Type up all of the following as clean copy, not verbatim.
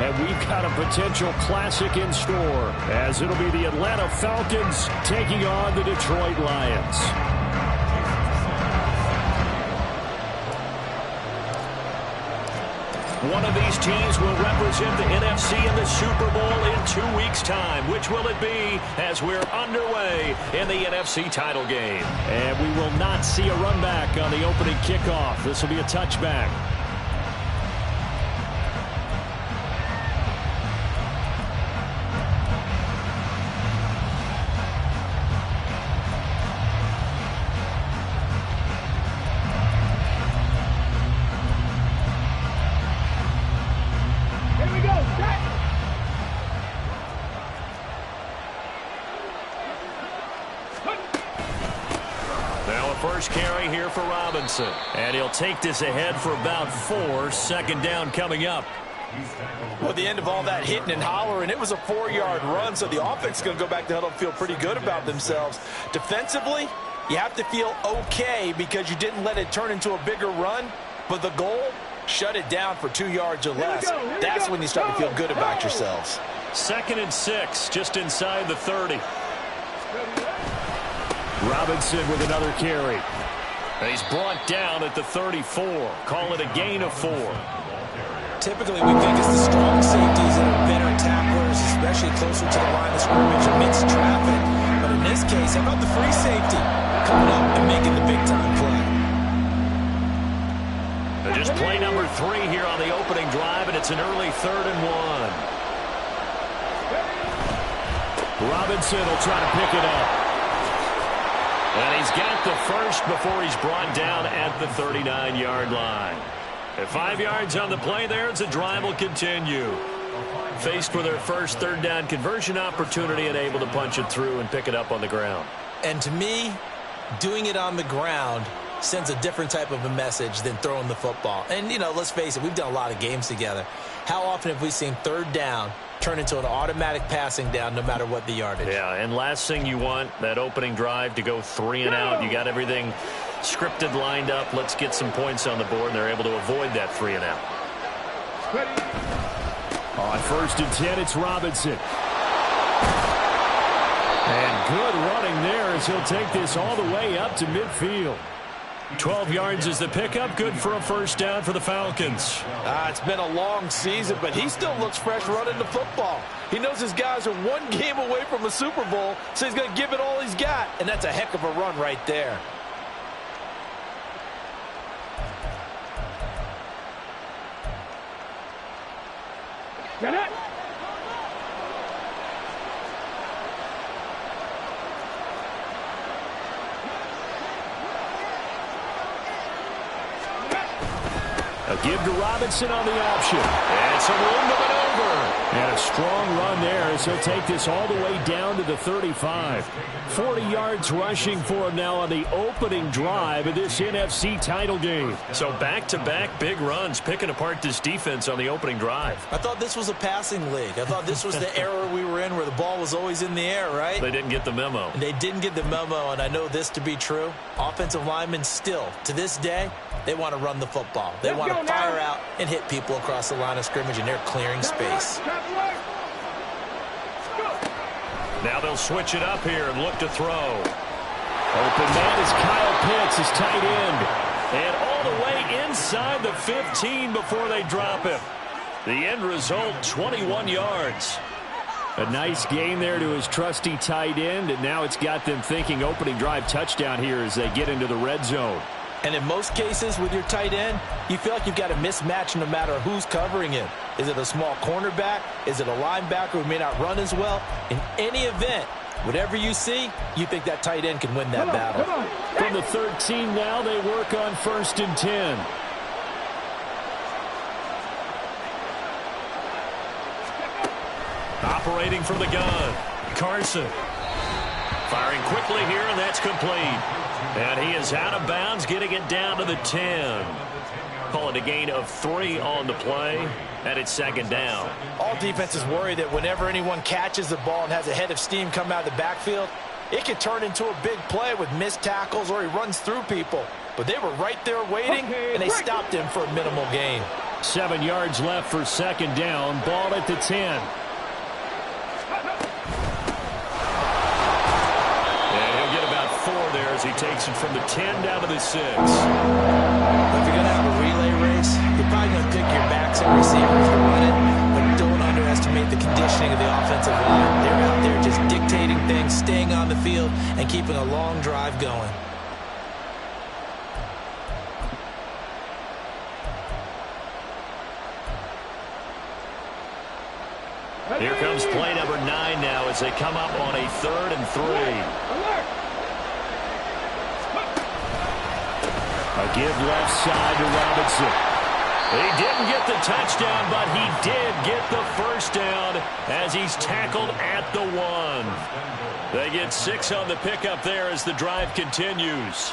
and we've got a potential classic in store, as it'll be the Atlanta Falcons taking on the Detroit Lions. One of these teams will represent the NFC in the Super Bowl in 2 weeks' time. Which will it be as we're underway in the NFC title game? And we will not see a run back on the opening kickoff. This will be a touchback. First carry here for Robinson. And he'll take this ahead for about 4. Second down coming up. Well, at the end of all that hitting and hollering, it was a 4-yard run, so the offense is going to go back to huddle and feel pretty good about themselves. Defensively, you have to feel okay because you didn't let it turn into a bigger run, but the goal, shut it down for 2 yards or less. That's when you start to feel good about yourselves. 2nd and 6, just inside the 30. Robinson with another carry. He's brought down at the 34. Call it a gain of 4. Typically, we think it's the strong safeties that are better tacklers, especially closer to the line of scrimmage amidst traffic. But in this case, how about the free safety coming up and making the big-time play? Just play number 3 here on the opening drive, and it's an early 3rd and 1. Robinson will try to pick it up. And he's got the first before he's brought down at the 39-yard line. At 5 yards on the play there, the drive will continue. Faced with their first 3rd down conversion opportunity and able to punch it through and pick it up on the ground. And to me, doing it on the ground sends a different type of a message than throwing the football. And, you know, let's face it, we've done a lot of games together. How often have we seen 3rd down turn into an automatic passing down no matter what the yardage? Yeah, and last thing you want, that opening drive to go 3 and out. You got everything scripted, lined up. Let's get some points on the board, and they're able to avoid that 3 and out. On 1st and 10, it's Robinson. And good running there as he'll take this all the way up to midfield. 12 yards is the pickup. Good for a 1st down for the Falcons. It's been a long season, but he still looks fresh running the football. He knows his guys are 1 game away from a Super Bowl, so he's going to give it all he's got. And that's a heck of a run right there. Get it! A give to Robinson on the option. And some room to maneuver. And a strong run there as he'll take this all the way down to the 35. 40 yards rushing for him now on the opening drive of this NFC title game. So back-to-back big runs, picking apart this defense on the opening drive. I thought this was a passing league. I thought this was the era we were in where the ball was always in the air, right? They didn't get the memo. And they didn't get the memo, and I know this to be true. Offensive linemen still, to this day, they want to run the football. They want to fire out and hit people across the line of scrimmage, and they're clearing space. Now they'll switch it up here and look to throw. Open man is Kyle Pitts, his tight end. And all the way inside the 15 before they drop him. The end result, 21 yards. A nice gain there to his trusty tight end, and now it's got them thinking opening drive touchdown here as they get into the red zone. And in most cases with your tight end, you feel like you've got a mismatch no matter who's covering him. Is it a small cornerback? Is it a linebacker who may not run as well? In any event, whatever you see, you think that tight end can win that battle. From the 13 now, they work on 1st and 10. Operating from the gun, Carson. Firing quickly here, and that's complete. And he is out of bounds, getting it down to the 10. Call it a gain of 3 on the play, and it's 2nd down. All defenses worry that whenever anyone catches the ball and has a head of steam come out of the backfield, it can turn into a big play with missed tackles or he runs through people. But they were right there waiting, and they stopped him for a minimal gain. 7 yards left for second down. Ball at the 10. There as he takes it from the 10 down to the 6. If you're going to have a relay race, you're probably going to pick your backs and receivers to run it, but don't underestimate the conditioning of the offensive line. They're out there just dictating things, staying on the field, and keeping a long drive going. Here comes play number 9 now as they come up on a 3rd and 3. A give left side to Robinson. He didn't get the touchdown, but he did get the first down as he's tackled at the 1. They get 6 on the pickup there as the drive continues.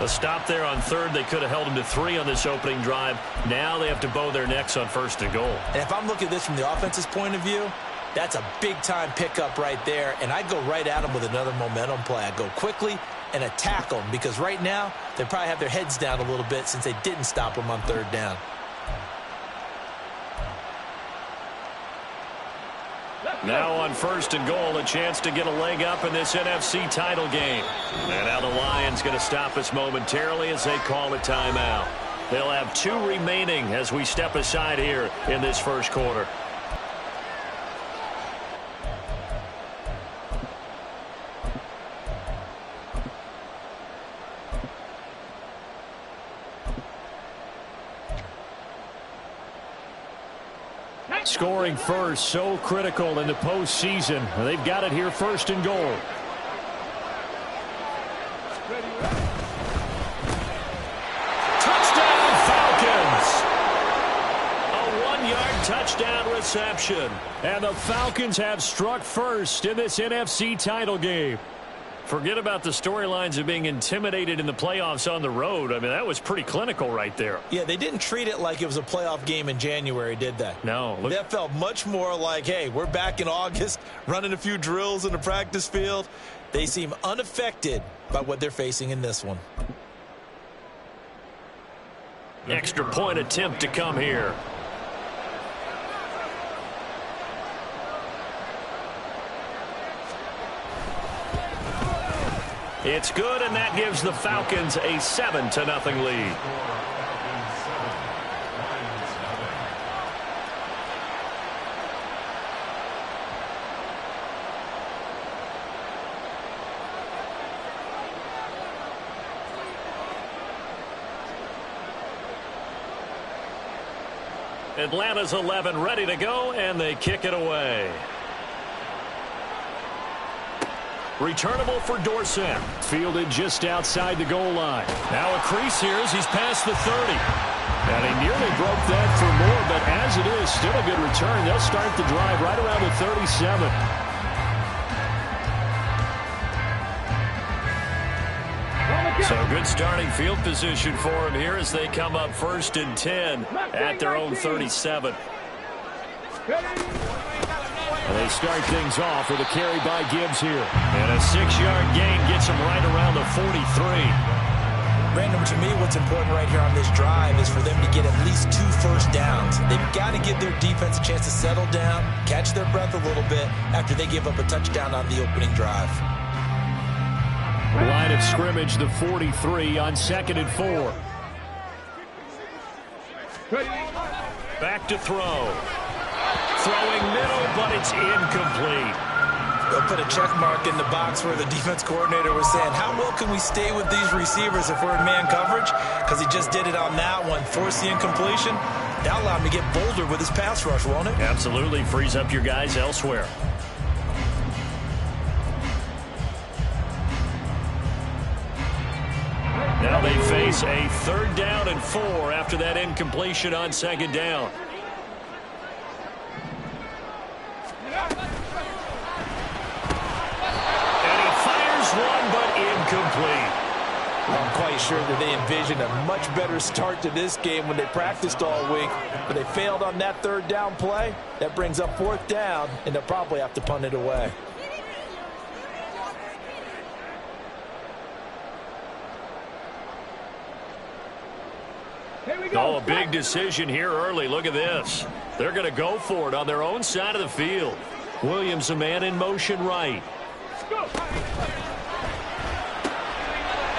A stop there on 3rd. They could have held him to 3 on this opening drive. Now they have to bow their necks on 1st and goal. And if I'm looking at this from the offense's point of view, that's a big-time pickup right there, and I'd go right at him with another momentum play. I'd go quickly and attack them because right now they probably have their heads down a little bit since they didn't stop them on 3rd down. Now on 1st and goal, a chance to get a leg up in this NFC title game. And now the Lions going to stop us momentarily as they call a timeout. They'll have 2 remaining as we step aside here in this first quarter. Scoring first, so critical in the postseason. They've got it here 1st and goal. Touchdown, Falcons! A 1-yard touchdown reception. And the Falcons have struck first in this NFC title game. Forget about the storylines of being intimidated in the playoffs on the road. I mean, that was pretty clinical right there. Yeah, they didn't treat it like it was a playoff game in January, did they? No. That felt much more like, hey, we're back in August, running a few drills in the practice field. They seem unaffected by what they're facing in this one. Extra point attempt to come here. It's good, and that gives the Falcons a 7-0 lead. Atlanta's 11 ready to go, and they kick it away. Returnable for Dorsett. Fielded just outside the goal line. Now a crease here as he's past the 30. And he nearly broke that for more, but as it is, still a good return. They'll start the drive right around the 37. So good starting field position for him here as they come up 1st and 10 at their own 37. And they start things off with a carry by Gibbs here. And a 6-yard gain gets him right around the 43. Brandon, to me, what's important right here on this drive is for them to get at least 2 first downs. They've got to give their defense a chance to settle down, catch their breath a little bit after they give up a touchdown on the opening drive. Line of scrimmage, the 43 on 2nd and 4. Back to throw. Throwing middle, but it's incomplete. They'll put a check mark in the box where the defense coordinator was saying, how well can we stay with these receivers if we're in man coverage? Because he just did it on that one, forced the incompletion. That'll allow him to get bolder with his pass rush, won't it? Absolutely. Frees up your guys elsewhere. Now they face a 3rd down and 4 after that incompletion on 2nd down. Incomplete. I'm quite sure that they envisioned a much better start to this game when they practiced all week, but they failed on that 3rd down play. That brings up 4th down, and they'll probably have to punt it away. Here we go. Oh, a big decision here early. Look at this. They're going to go for it on their own side of the field. Williams, a man in motion right. Go.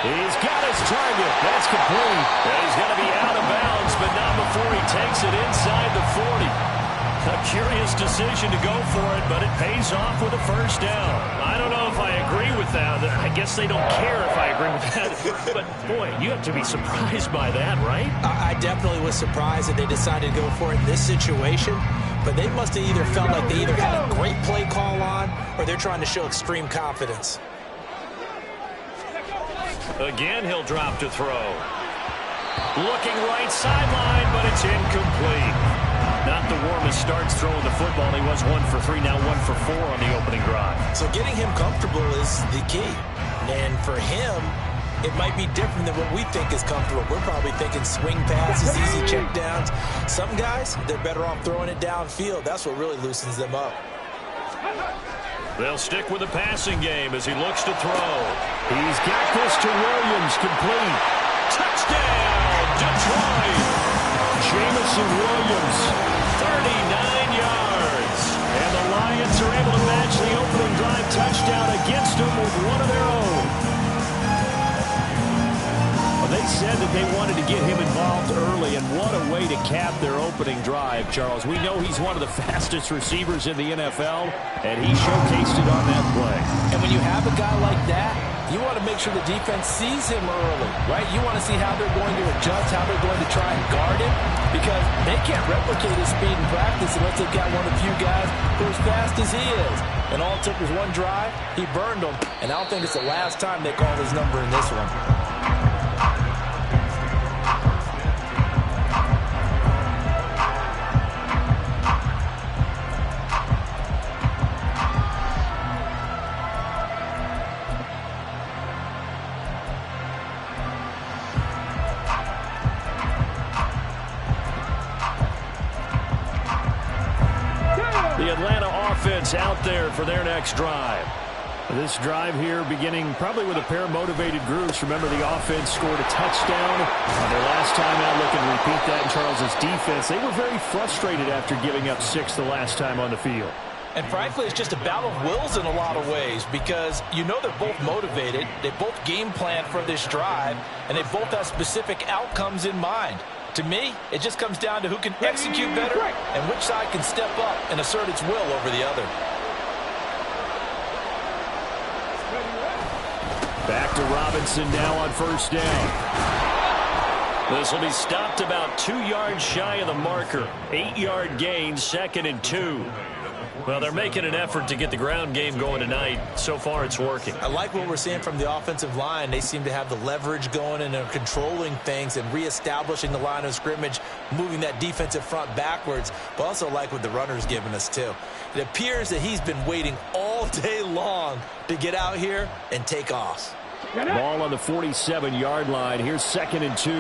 He's got his target. That's complete. And he's going to be out of bounds, but not before he takes it inside the 40. A curious decision to go for it, but it pays off with a first down. I don't know if I agree with that. I guess they don't care if I agree with that. But, boy, you have to be surprised by that, right? I definitely was surprised that they decided to go for it in this situation. But they must have either felt like they either had a great play call on or they're trying to show extreme confidence. Again, he'll drop to throw. Looking right sideline, but it's incomplete. Not the warmest starts throwing the football. He was 1 for 3, now 1 for 4 on the opening drive. So getting him comfortable is the key. And for him, it might be different than what we think is comfortable. We're probably thinking swing passes, easy checkdowns. Some guys, they're better off throwing it downfield. That's what really loosens them up. They'll stick with the passing game as he looks to throw. He's got this to Williams, complete. Touchdown, Detroit! Jameson Williams, 39 yards. And the Lions are able to match the opening drive touchdown against them with one of their own. Well, they said that they wanted to get him involved early, and what a way to cap their opening drive, Charles. We know he's one of the fastest receivers in the NFL, and he showcased it on that play. And when you have a guy like that, you want to make sure the defense sees him early, right? You want to see how they're going to adjust, how they're going to try and guard him, because they can't replicate his speed in practice unless they've got one of the few guys who are as fast as he is. And all it took was one drive. He burned them, and I don't think it's the last time they called his number in this one. The Atlanta offense out there for their next drive. This drive here beginning probably with a pair of motivated groups. Remember, the offense scored a touchdown on their last time out. Look and repeat that in Charles's defense. They were very frustrated after giving up 6 the last time on the field. And frankly, it's just a battle of wills in a lot of ways because you know they're both motivated. They both game plan for this drive, and they both have specific outcomes in mind. To me, it just comes down to who can execute better and which side can step up and assert its will over the other. Back to Robinson now on first down. This will be stopped about 2 yards shy of the marker. 8-yard gain, 2nd and 2. Well, they're making an effort to get the ground game going tonight. So far, it's working. I like what we're seeing from the offensive line. They seem to have the leverage going and are controlling things and reestablishing the line of scrimmage, moving that defensive front backwards, but also like what the runner's giving us, too. It appears that he's been waiting all day long to get out here and take off. Ball on the 47-yard line. Here's 2nd and 2.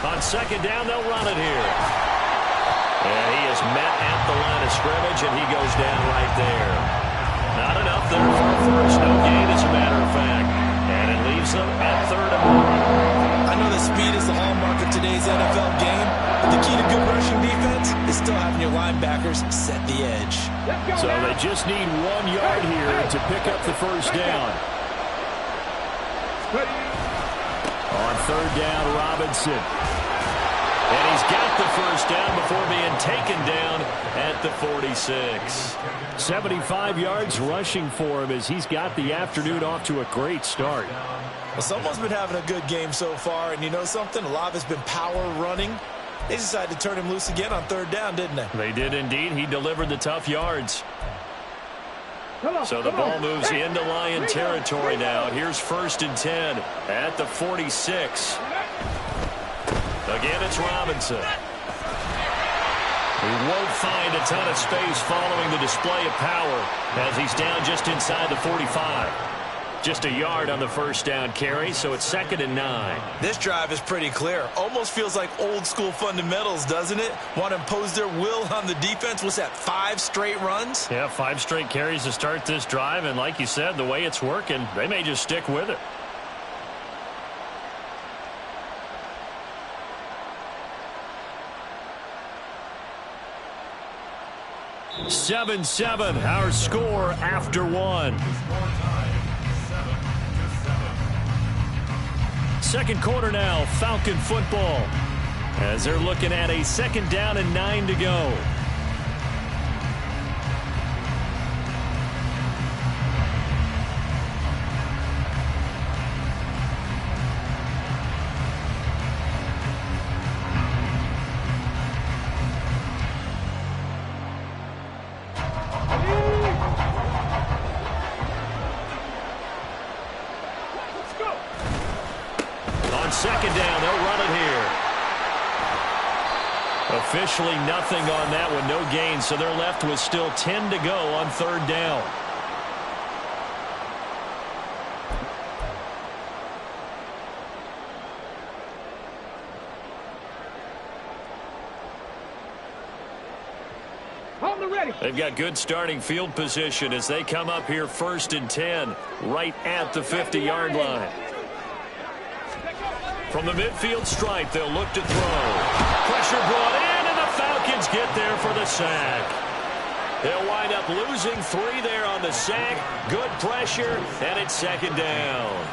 On 2nd down, they'll run it here. And he is met at the line of scrimmage, and he goes down right there. Not enough there for a first. No gain, as a matter of fact. And it leaves them at 3rd and 1. I know that speed is the hallmark of today's NFL game, but the key to good rushing defense is still having your linebackers set the edge. So they just need 1 yard here to pick up the first down. On 3rd down, Robinson. And he's got the first down before being taken down at the 46. 75 yards rushing for him as he's got the afternoon off to a great start. Well, someone's been having a good game so far, and you know something? A lot of it's been power running. They decided to turn him loose again on 3rd down, didn't they? They did indeed. He delivered the tough yards. So the ball moves into Lion territory now. Here's 1st and 10 at the 46. Again, it's Robinson. He won't find a ton of space following the display of power as he's down just inside the 45. Just a yard on the first down carry, so it's 2nd and 9. This drive is pretty clear. Almost feels like old school fundamentals, doesn't it? Want to impose their will on the defense. What's that, 5 straight runs? Yeah, 5 straight carries to start this drive, and like you said, the way it's working, they may just stick with it. 7-7, our score after one. Second quarter now, Falcon football, as they're looking at a 2nd down and 9 to go. Second down, they'll run it here. Officially nothing on that one, no gain, so they're left with still 10 to go on 3rd down. They've got good starting field position as they come up here 1st and 10, right at the 50-yard line. From the midfield stripe, they'll look to throw. Pressure brought in, and the Falcons get there for the sack. They'll wind up losing 3 there on the sack. Good pressure, and it's 2nd down.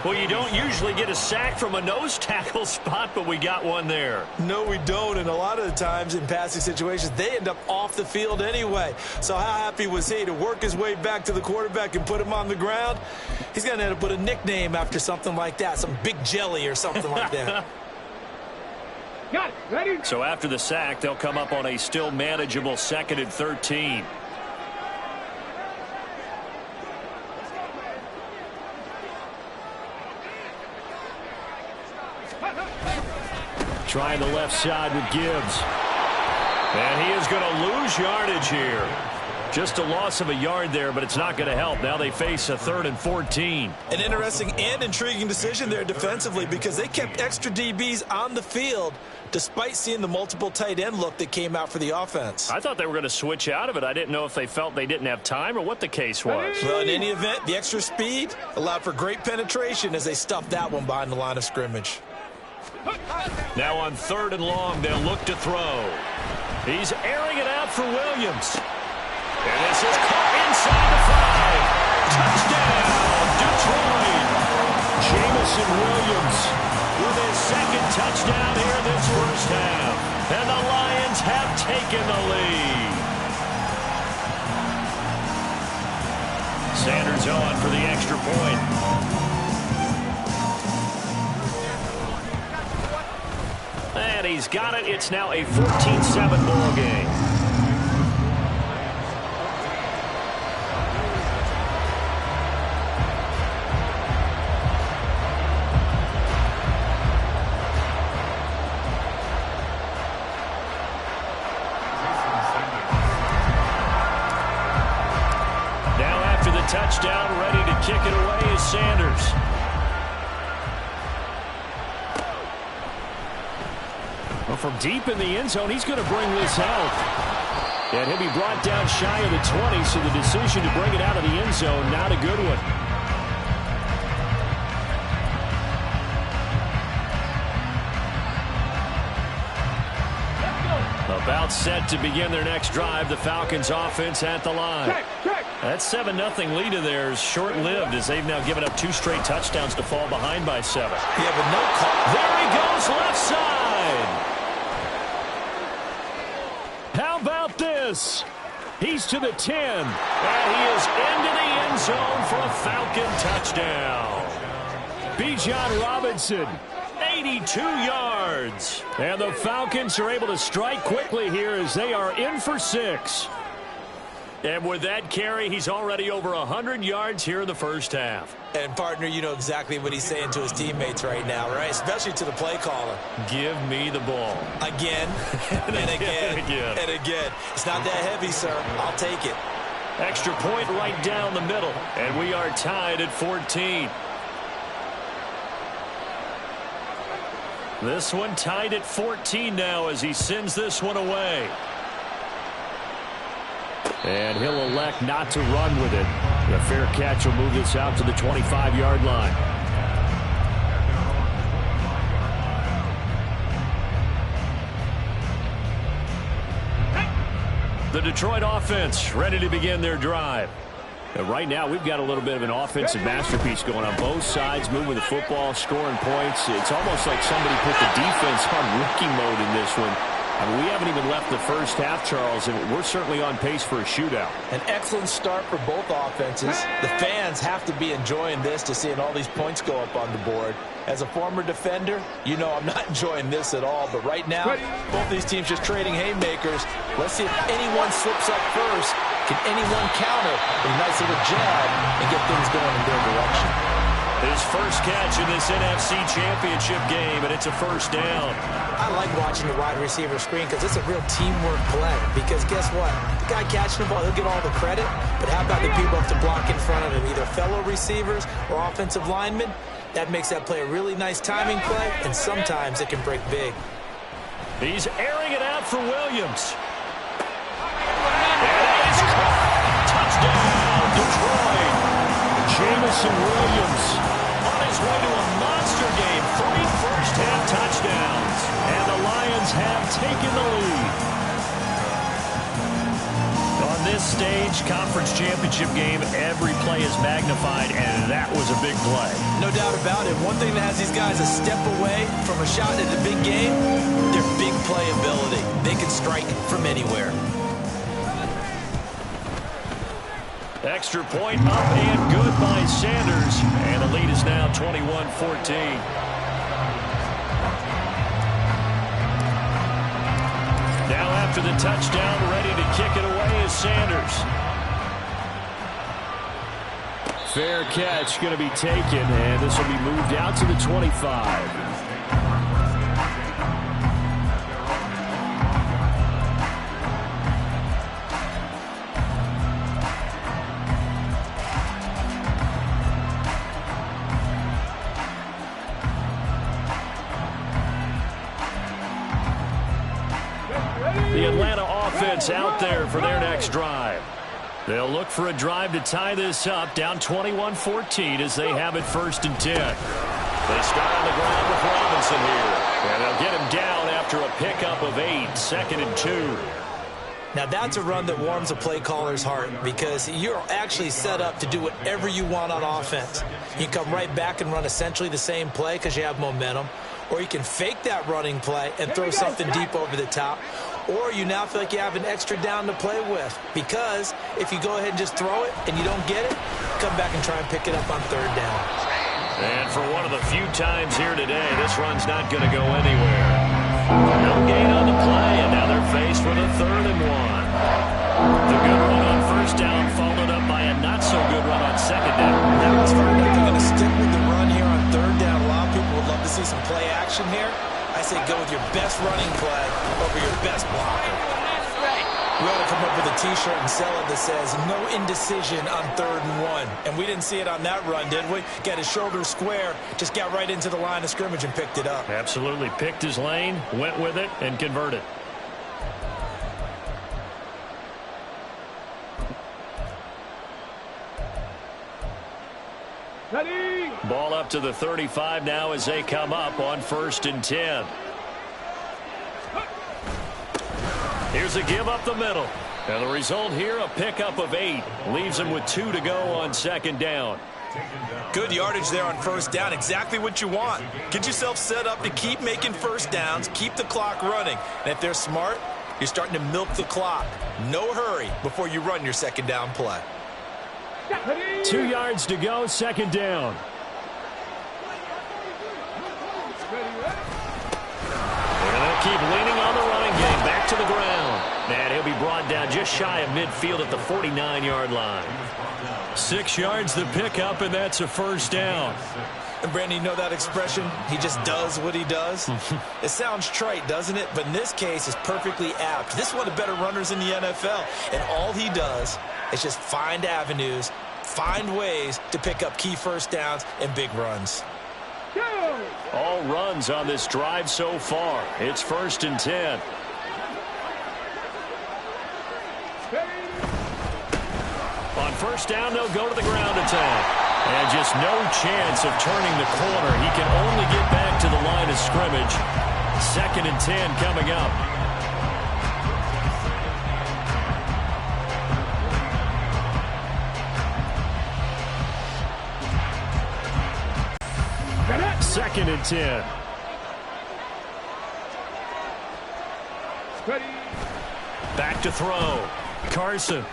Well, you don't usually get a sack from a nose tackle spot, but we got one there. No, we don't, and a lot of the times in passing situations, they end up off the field anyway. So how happy was he to work his way back to the quarterback and put him on the ground? He's going to end up with a nickname after something like that, some Big Jelly or something like that. Got it. Ready? So after the sack, they'll come up on a still manageable 2nd and 13. Trying the left side with Gibbs. And he is going to lose yardage here. Just a loss of a yard there, but it's not going to help. Now they face a 3rd and 14. An interesting and intriguing decision there defensively because they kept extra DBs on the field despite seeing the multiple tight end look that came out for the offense. I thought they were going to switch out of it. I didn't know if they felt they didn't have time or what the case was. Well, in any event, the extra speed allowed for great penetration as they stuffed that one behind the line of scrimmage. Now on 3rd and long, they'll look to throw. He's airing it out for Williams. And this is caught inside the 5. Touchdown, Detroit. Jameson Williams with his 2nd touchdown here this first half. And the Lions have taken the lead. Sanders on for the extra point. And he's got it. It's now a 14-7 ball game. Now after the touchdown, ready to kick it away is Sanders. Well, from deep in the end zone, he's going to bring this out. And he'll be brought down shy of the 20, so the decision to bring it out of the end zone, not a good one. About set to begin their next drive, the Falcons offense at the line. That 7-0 lead of theirs short-lived as they've now given up 2 straight touchdowns to fall behind by 7. Yeah, but no call. There he goes, left side. How about this? He's to the 10, and he is into the end zone for a Falcon touchdown. Bijan Robinson, 82 yards. And the Falcons are able to strike quickly here as they are in for 6. And with that carry, he's already over 100 yards here in the first half. And, partner, you know exactly what he's saying to his teammates right now, right? Especially to the play caller. Give me the ball. Again, and again, and again. It's not that heavy, sir. I'll take it. Extra point right down the middle. And we are tied at 14. This one tied at 14 now as he sends this one away. And he'll elect not to run with it. The fair catch will move this out to the 25-yard line. The Detroit offense ready to begin their drive. Right now, we've got a little bit of an offensive masterpiece going on both sides, moving the football, scoring points. It's almost like somebody put the defense on rookie mode in this one. I mean, we haven't even left the first half, Charles, and we're certainly on pace for a shootout. An excellent start for both offenses. The fans have to be enjoying this to seeing all these points go up on the board. As a former defender, you know I'm not enjoying this at all. But right now, both these teams just trading haymakers. Let's see if anyone slips up first. Can anyone counter with a nice little jab and get things going in their direction? His first catch in this NFC Championship game, and it's a first down. I like watching the wide receiver screen because it's a real teamwork play. Because guess what? The guy catching the ball, he'll get all the credit. But how about the people up to block in front of him, either fellow receivers or offensive linemen? That makes that play a really nice timing play, and sometimes it can break big. He's airing it out for Williams. And he's caught. Touchdown, Detroit. Jameson Williams on his way to a monster game. 3 first-half touchdowns. And the Lions have taken the lead. On this stage, conference championship game, every play is magnified, and that was a big play. No doubt about it. One thing that has these guys a step away from a shot at the big game, their big play ability. They can strike from anywhere. Extra point up and good by Sanders. And the lead is now 21-14. Now after the touchdown, ready to kick it away is Sanders. Fair catch going to be taken, and this will be moved out to the 25. The Atlanta offense out there for their next drive. They'll look for a drive to tie this up, down 21-14 as they have it 1st and 10. They start on the ground with Robinson here. And they'll get him down after a pickup of 8, 2nd and 2. Now, that's a run that warms a play caller's heart because you're actually set up to do whatever you want on offense. You can come right back and run essentially the same play because you have momentum, or you can fake that running play and throw something deep over the top, or you now feel like you have an extra down to play with because if you go ahead and just throw it and you don't get it, come back and try and pick it up on 3rd down. And for one of the few times here today, this run's not going to go anywhere. No gain on the play, and now they're faced with a 3rd and 1. The good run on 1st down followed up by a not-so-good run on 2nd down. Now it's far enough they're going to stick with the run here on 3rd down. A lot of people would love to see some play action here. I say go with your best running play over your best blocker. We ought to come up with a T-shirt and sell it that says, no indecision on 3rd and 1. And we didn't see it on that run, did we? Got his shoulder square, just got right into the line of scrimmage and picked it up. Absolutely. Picked his lane, went with it, and converted. Ready. Ball up to the 35 now as they come up on 1st and 10. Here's a give up the middle. And the result here, a pickup of 8. Leaves him with 2 to go on 2nd down. Good yardage there on 1st down. Exactly what you want. Get yourself set up to keep making 1st downs, keep the clock running. And if they're smart, you're starting to milk the clock. No hurry before you run your 2nd down play. 2 yards to go, 2nd down. And they'll keep leaning on the running game. Back to the ground. And he'll be brought down just shy of midfield at the 49-yard line. 6 yards the pickup, and that's a 1st down. And Brandon, you know that expression? He just does what he does. It sounds trite, doesn't it? But in this case, it's perfectly apt. This is one of the better runners in the NFL. And all he does is just find avenues, find ways to pick up key 1st downs and big runs. All runs on this drive so far. It's 1st and 10. On 1st down, they'll go to the ground attack. And just no chance of turning the corner. He can only get back to the line of scrimmage. 2nd and 10 coming up. 2nd and 10. Ready. Back to throw. Carson.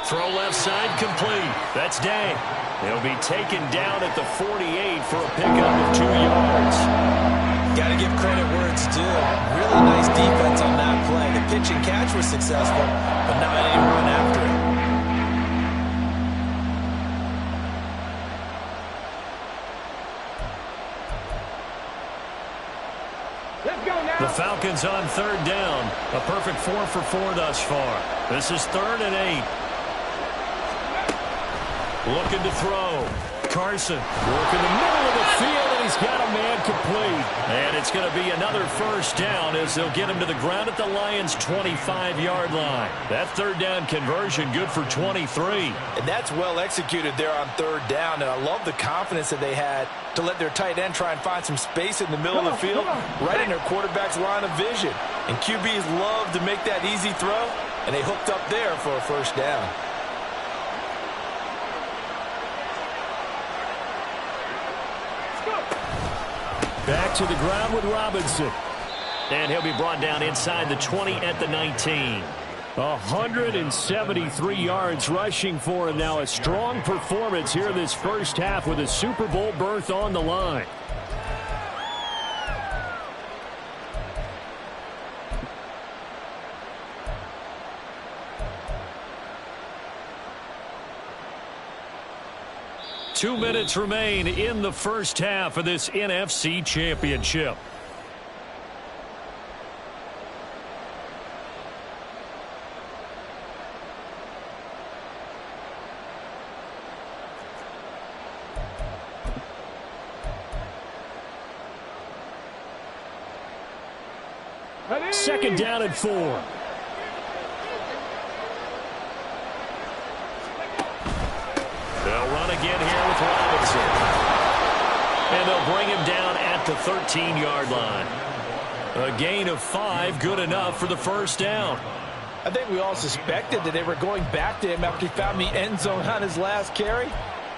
Throw left side complete. That's Day. He'll be taken down at the 48 for a pickup of 2 yards. Got to give credit where it's due. Really nice defense on that play. The pitch and catch was successful, but not any run after it. Let's go now. The Falcons on 3rd down. A perfect 4 for 4 thus far. This is 3rd and 8. Looking to throw. Carson working the middle of the field, and he's got a man complete. And it's going to be another 1st down as they'll get him to the ground at the Lions' 25-yard line. That 3rd down conversion good for 23. And that's well executed there on 3rd down. And I love the confidence that they had to let their tight end try and find some space in the middle of the field, right in their quarterback's line of vision. And QBs love to make that easy throw, and they hooked up there for a 1st down. Back to the ground with Robinson. And he'll be brought down inside the 20 at the 19. 173 yards rushing for him now. A strong performance here in this 1st half with a Super Bowl berth on the line. Two minutes remain in the 1st half of this NFC Championship. Ready. 2nd down and 4. They'll run again here with Robinson. And they'll bring him down at the 13-yard line. A gain of 5, good enough for the 1st down. I think we all suspected that they were going back to him after he found the end zone on his last carry.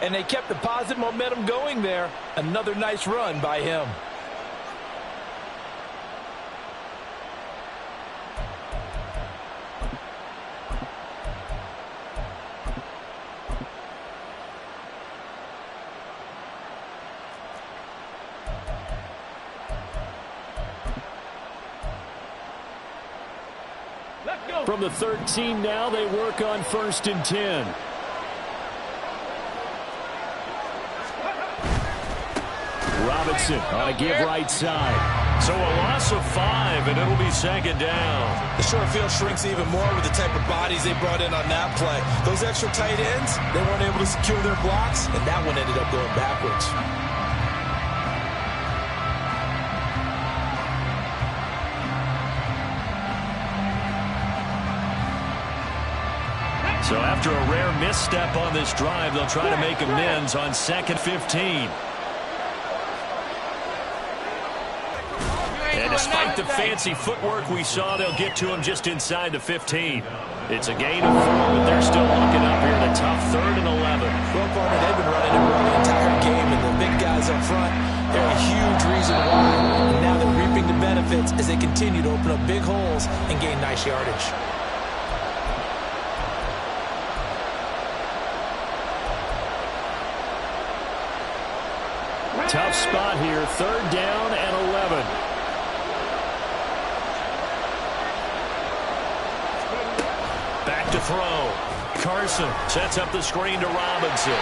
And they kept the positive momentum going there. Another nice run by him. From the 13 now, they work on 1st and 10. Robinson on a give right side. So a loss of 5, and it'll be 2nd down. The short field shrinks even more with the type of bodies they brought in on that play. Those extra tight ends, they weren't able to secure their blocks, and that one ended up going backwards. So after a rare misstep on this drive, they'll try to make amends on 2nd 15. And despite the fancy footwork we saw, they'll get to him just inside the 15. It's a gain of 4, but they're still looking up here in a tough 3rd and 11. Well, partner, they've been running it the entire game, and the big guys up front, they're a huge reason why. And now they're reaping the benefits as they continue to open up big holes and gain nice yardage. Tough spot here, 3rd down and 11. Back to throw. Carson sets up the screen to Robinson.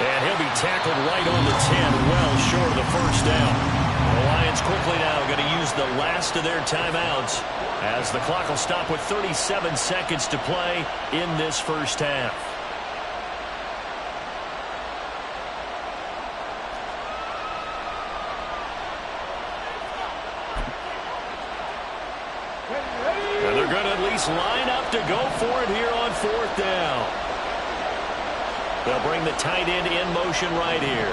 And he'll be tackled right on the 10, well short of the 1st down. The Lions quickly now going to use the last of their timeouts as the clock will stop with 37 seconds to play in this 1st half. And they're going to at least line up to go for it here on 4th down. They'll bring the tight end in motion right here.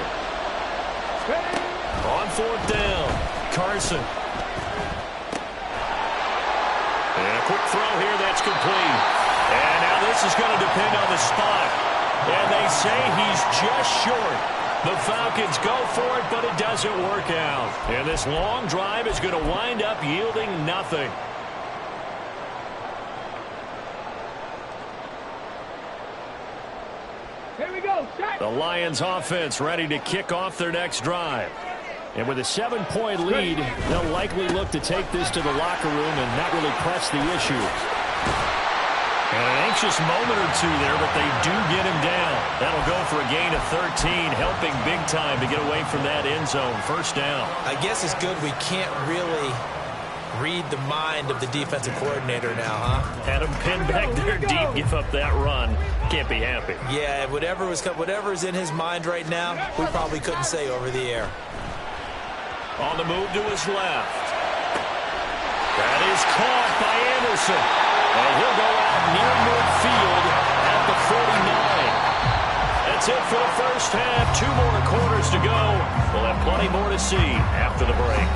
On 4th down, Carson. And a quick throw here, that's complete. And now this is going to depend on the spot. And they say he's just short. The Falcons go for it, but it doesn't work out. And this long drive is going to wind up yielding nothing. Here we go. Shot. The Lions offense ready to kick off their next drive. And with a 7-point lead, they'll likely look to take this to the locker room and not really press the issue. And an anxious moment or two there, but they do get him down. That'll go for a gain of 13, helping big time to get away from that end zone. First down. I guess it's good we can't really read the mind of the defensive coordinator now, huh? Had him pinned back there deep, give up that run. Can't be happy. Yeah, whatever's in his mind right now, we probably couldn't say over the air. On the move to his left. That is caught by Anderson. And he'll go out near midfield at the 49. That's it for the first half. 2 more quarters to go. We'll have plenty more to see after the break.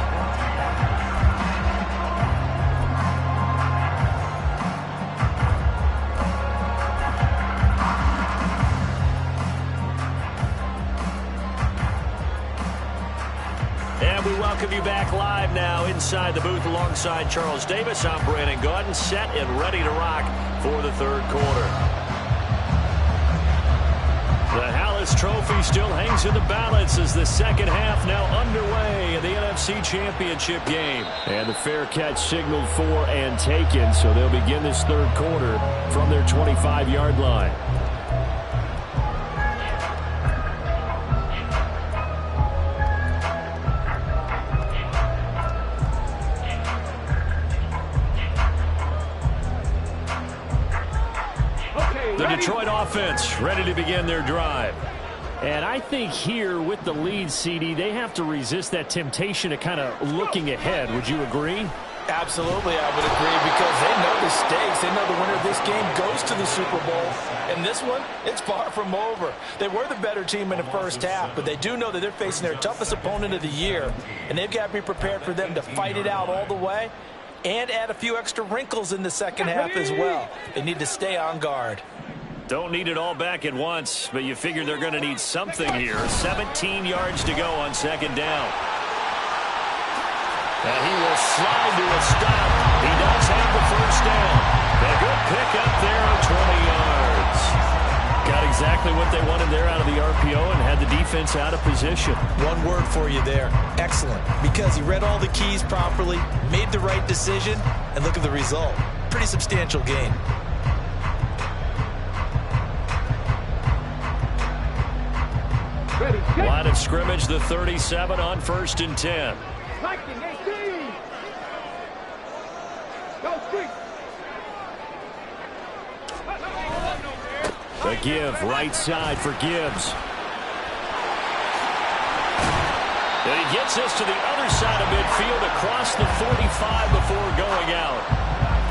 We welcome you back live now inside the booth alongside Charles Davis. I'm Brandon Gaudin, set and ready to rock for the third quarter. The Hallis Trophy still hangs in the balance as the second half now underway in the NFC Championship game. And the fair catch signaled for and taken, so they'll begin this third quarter from their 25-yard line. The Detroit offense ready to begin their drive. And I think here with the lead, CD, they have to resist that temptation of kind of looking ahead. Would you agree? Absolutely, I would agree, because they know the stakes. They know the winner of this game goes to the Super Bowl. And this one, it's far from over. They were the better team in the first half, but they do know that they're facing their toughest opponent of the year. And they've got to be prepared for them to fight it out all the way and add a few extra wrinkles in the second half as well. They need to stay on guard. Don't need it all back at once, but you figure they're going to need something here. 17 yards to go on second down. And he will slide to a stop. He does have the first down. A good pick up there, 20 yards. Got exactly what they wanted there out of the RPO and had the defense out of position. One word for you there. Excellent. Because he read all the keys properly, made the right decision, and look at the result. Pretty substantial gain. Line of scrimmage, the 37 on 1st and 10. The give, right side for Gibbs. And he gets us to the other side of midfield across the 45 before going out.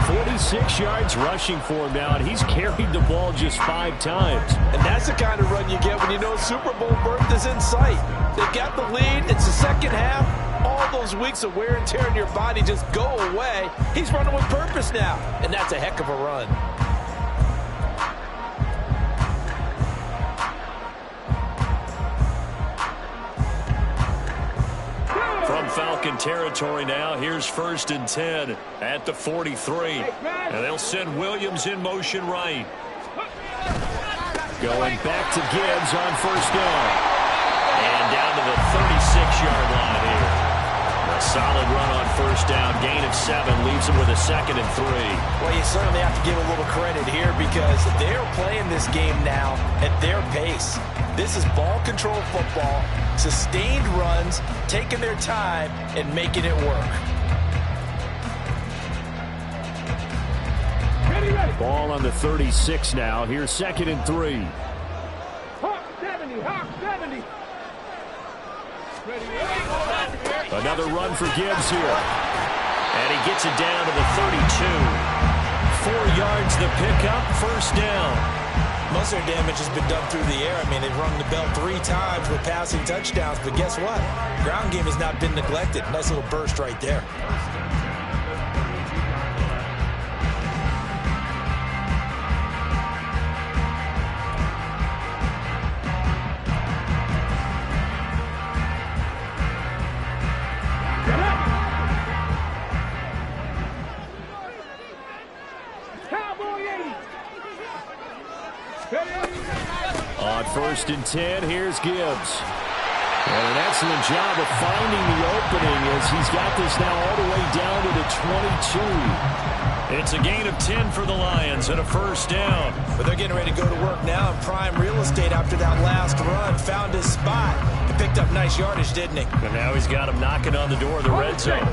46 yards rushing for him now, and he's carried the ball just 5 times. And that's the kind of run you get when you know Super Bowl berth is in sight. They've got the lead. It's the second half. All those weeks of wear and tear in your body just go away. He's running with purpose now, and that's a heck of a run. From Falcon territory now, here's 1st and 10 at the 43. And they'll send Williams in motion right. Going back to Gibbs on 1st down. And down to the 36-yard line here. A solid run on 1st down. Gain of 7 leaves him with a 2nd and 3. Well, you certainly have to give a little credit here because they're playing this game now at their pace. This is ball control football, sustained runs, taking their time and making it work. Ball on the 36 now. Here's 2nd and 3. Hawk 70, Hawk 70. Another run for Gibbs here. And he gets it down to the 32. 4 yards the pickup, 1st down. Most of their damage has been done through the air. I mean, they've rung the bell 3 times with passing touchdowns, but guess what? Ground game has not been neglected. Nice little burst right there. On 1st and 10, here's Gibbs. And an excellent job of finding the opening as he's got this now all the way down to the 22. It's a gain of 10 for the Lions and a 1st down. But they're getting ready to go to work now in prime real estate after that last run. Found his spot and picked up nice yardage, didn't he? And now he's got him knocking on the door of the red zone.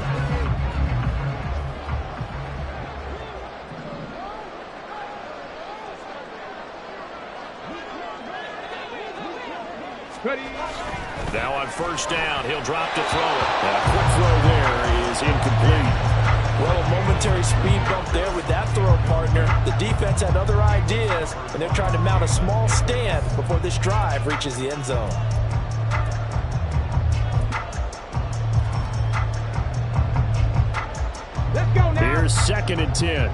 Ready. Now on 1st down, he'll drop to throw it. A quick throw there is incomplete. Well, a momentary speed bump there with that throw, partner. The defense had other ideas, and they're trying to mount a small stand before this drive reaches the end zone. Let's go now. Here's 2nd and 10.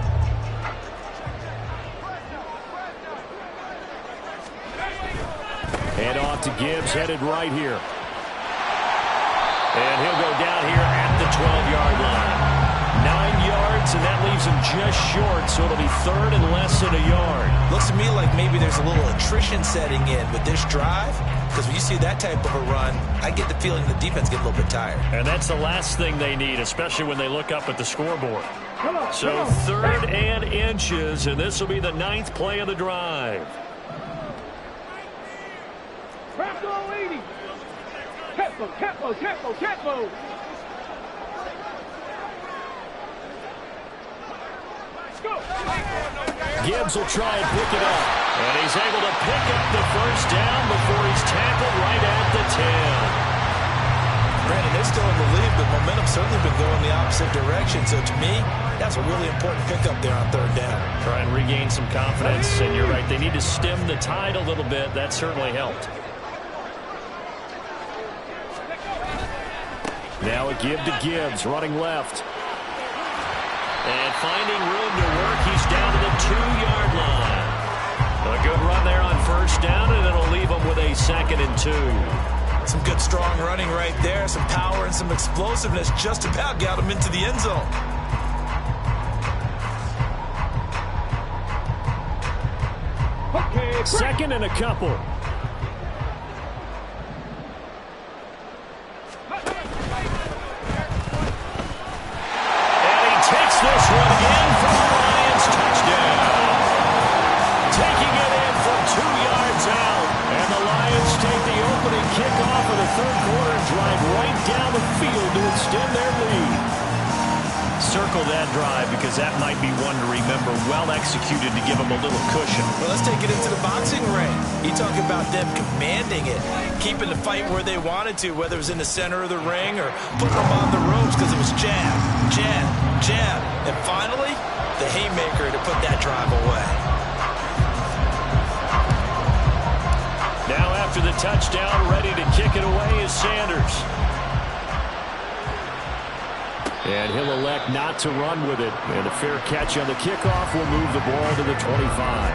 Head off to Gibbs, headed right here. And he'll go down here at the 12-yard line. 9 yards, and that leaves him just short, so it'll be 3rd and less than a yard. Looks to me like maybe there's a little attrition setting in with this drive, because when you see that type of a run, I get the feeling the defense get a little bit tired. And that's the last thing they need, especially when they look up at the scoreboard. So 3rd and inches, and this will be the 9th play of the drive. Tempo 80. Tempo, tempo, tempo, tempo. Go. Gibbs will try and pick it up. And he's able to pick up the 1st down before he's tackled right at the 10. Brandon, they're still in the lead, but momentum's certainly been going the opposite direction. So to me, that's a really important pickup there on 3rd down. Try and regain some confidence, and you're right. They need to stem the tide a little bit. That certainly helped. Now a give to Gibbs, running left. And finding room to work, he's down to the 2-yard line. A good run there on 1st down, and it'll leave him with a 2nd and 2. Some good strong running right there, some power and some explosiveness just about got him into the end zone. Okay, 2nd and a couple. Takes this one again for the Lions. Touchdown. Taking it in from 2 yards out. And the Lions take the opening kickoff of the 3rd quarter and drive right down the field to extend their lead. Circle that drive because that might be one to remember. Well executed to give them a little cushion. Well, let's take it into the boxing ring. You talk about them commanding it, keeping the fight where they wanted to, whether it was in the center of the ring or putting them on the ropes because it was jab, jab, jab. And finally, the haymaker to put that drive away. Now after the touchdown, ready to kick it away is Sanders. And he'll elect not to run with it. And a fair catch on the kickoff will move the ball to the 25.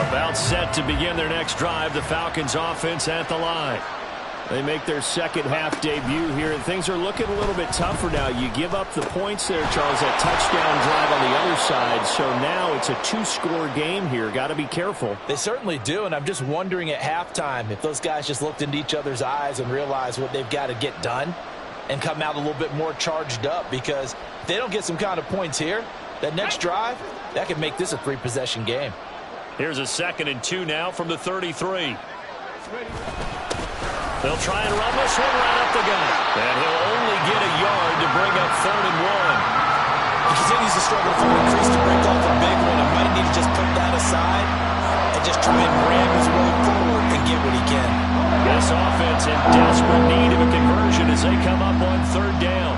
About set to begin their next drive, the Falcons offense at the line. They make their 2nd half debut here, and things are looking a little bit tougher now. You give up the points there, Charles, that touchdown drive on the other side, so now it's a 2-score game here. Got to be careful. They certainly do, and I'm just wondering at halftime if those guys just looked into each other's eyes and realized what they've got to get done and come out a little bit more charged up, because if they don't get some kind of points here, that next drive, that could make this a 3-possession game. Here's a 2nd and 2 now from the 33. They'll try and run this one right up the gut. And he'll only get a yard to bring up 3rd and 1. He continues to struggle for an increase to break off a big one. He might need to just put that aside and just try and ram his way forward and get what he can. This offense in desperate need of a conversion as they come up on 3rd down.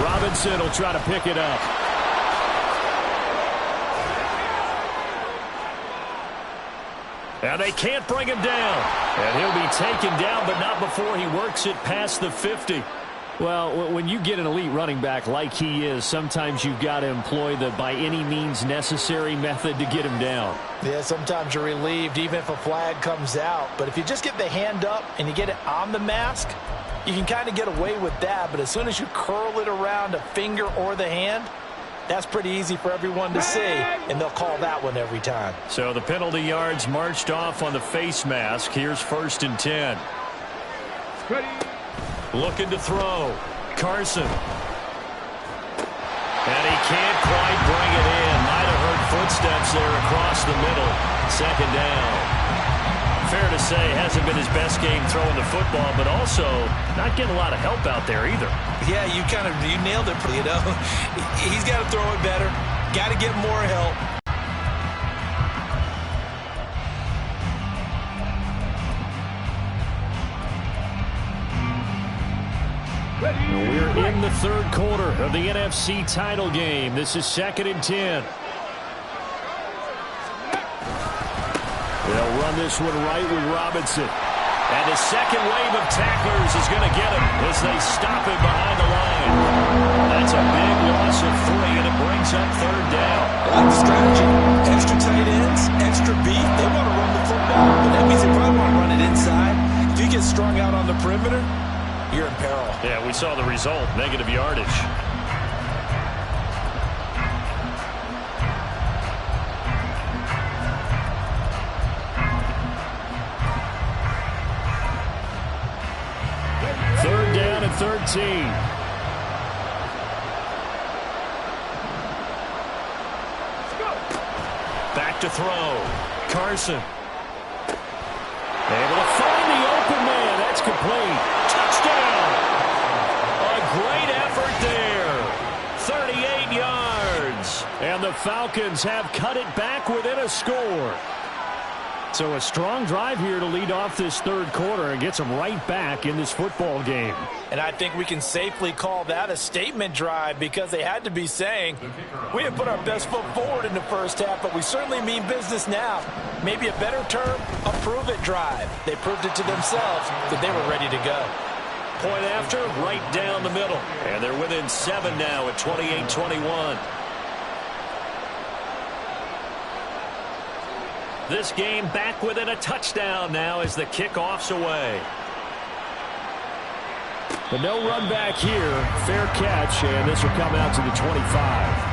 Robinson will try to pick it up. And they can't bring him down. And he'll be taken down, but not before he works it past the 50. Well, when you get an elite running back like he is, sometimes you've got to employ the by any means necessary method to get him down. Yeah, sometimes you're relieved even if a flag comes out. But if you just get the hand up and you get it on the mask, you can kind of get away with that. But as soon as you curl it around a finger or the hand, that's pretty easy for everyone to see, and they'll call that one every time. So the penalty yards marched off on the face mask. Here's 1st and 10. Ready. Looking to throw. Carson. And he can't quite bring it in. Might have heard footsteps there across the middle. 2nd down. Fair to say, hasn't been his best game throwing the football, but also not getting a lot of help out there either. Yeah, you nailed it, you know. He's got to throw it better. Got to get more help. We're in the 3rd quarter of the NFC title game. This is 2nd and 10. They'll run this one right with Robinson. And the second wave of tacklers is going to get him as they stop him behind the line. That's a big loss of 3, and it brings up 3rd down. I like the strategy. Extra tight ends, extra beef. They want to run the football, but that means they probably want to run it inside. If you get strung out on the perimeter, you're in peril. Yeah, we saw the result, negative yardage. Third down and 13. Back to throw. Carson. Able to find the open man. That's complete. Touchdown. A great effort there. 38 yards. And the Falcons have cut it back within a score. So a strong drive here to lead off this 3rd quarter and gets them right back in this football game. And I think we can safely call that a statement drive because they had to be saying, we didn't put our best foot forward in the first half, but we certainly mean business now. Maybe a better term, a prove-it drive. They proved it to themselves that they were ready to go. Point after, right down the middle. And they're within 7 now at 28-21. This game back within a touchdown now as the kickoff's away. But no run back here. Fair catch, and this will come out to the 25.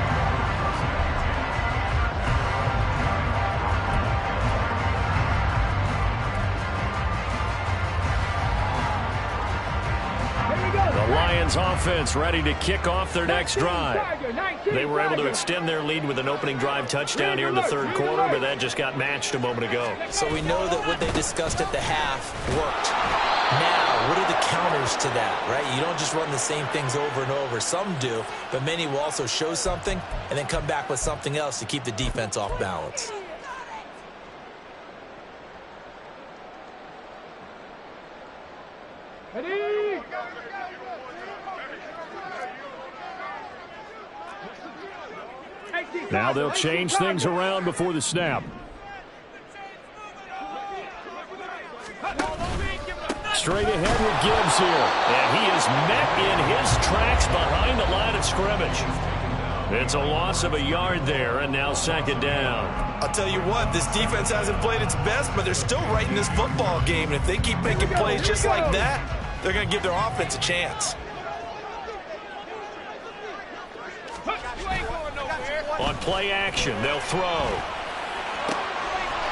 The Lions offense ready to kick off their next drive. They were able to extend their lead with an opening drive touchdown here in the 3rd quarter, but that just got matched a moment ago. So we know that what they discussed at the half worked. Now, what are the counters to that, right? You don't just run the same things over and over. Some do, but many will also show something and then come back with something else to keep the defense off balance. Ready? Now they'll change things around before the snap. Straight ahead with Gibbs here. And he is met in his tracks behind the line of scrimmage. It's a loss of a yard there, and now 2nd down. I'll tell you what, this defense hasn't played its best, but they're still right in this football game. And if they keep making plays just like that, they're going to give their offense a chance. On play action, they'll throw.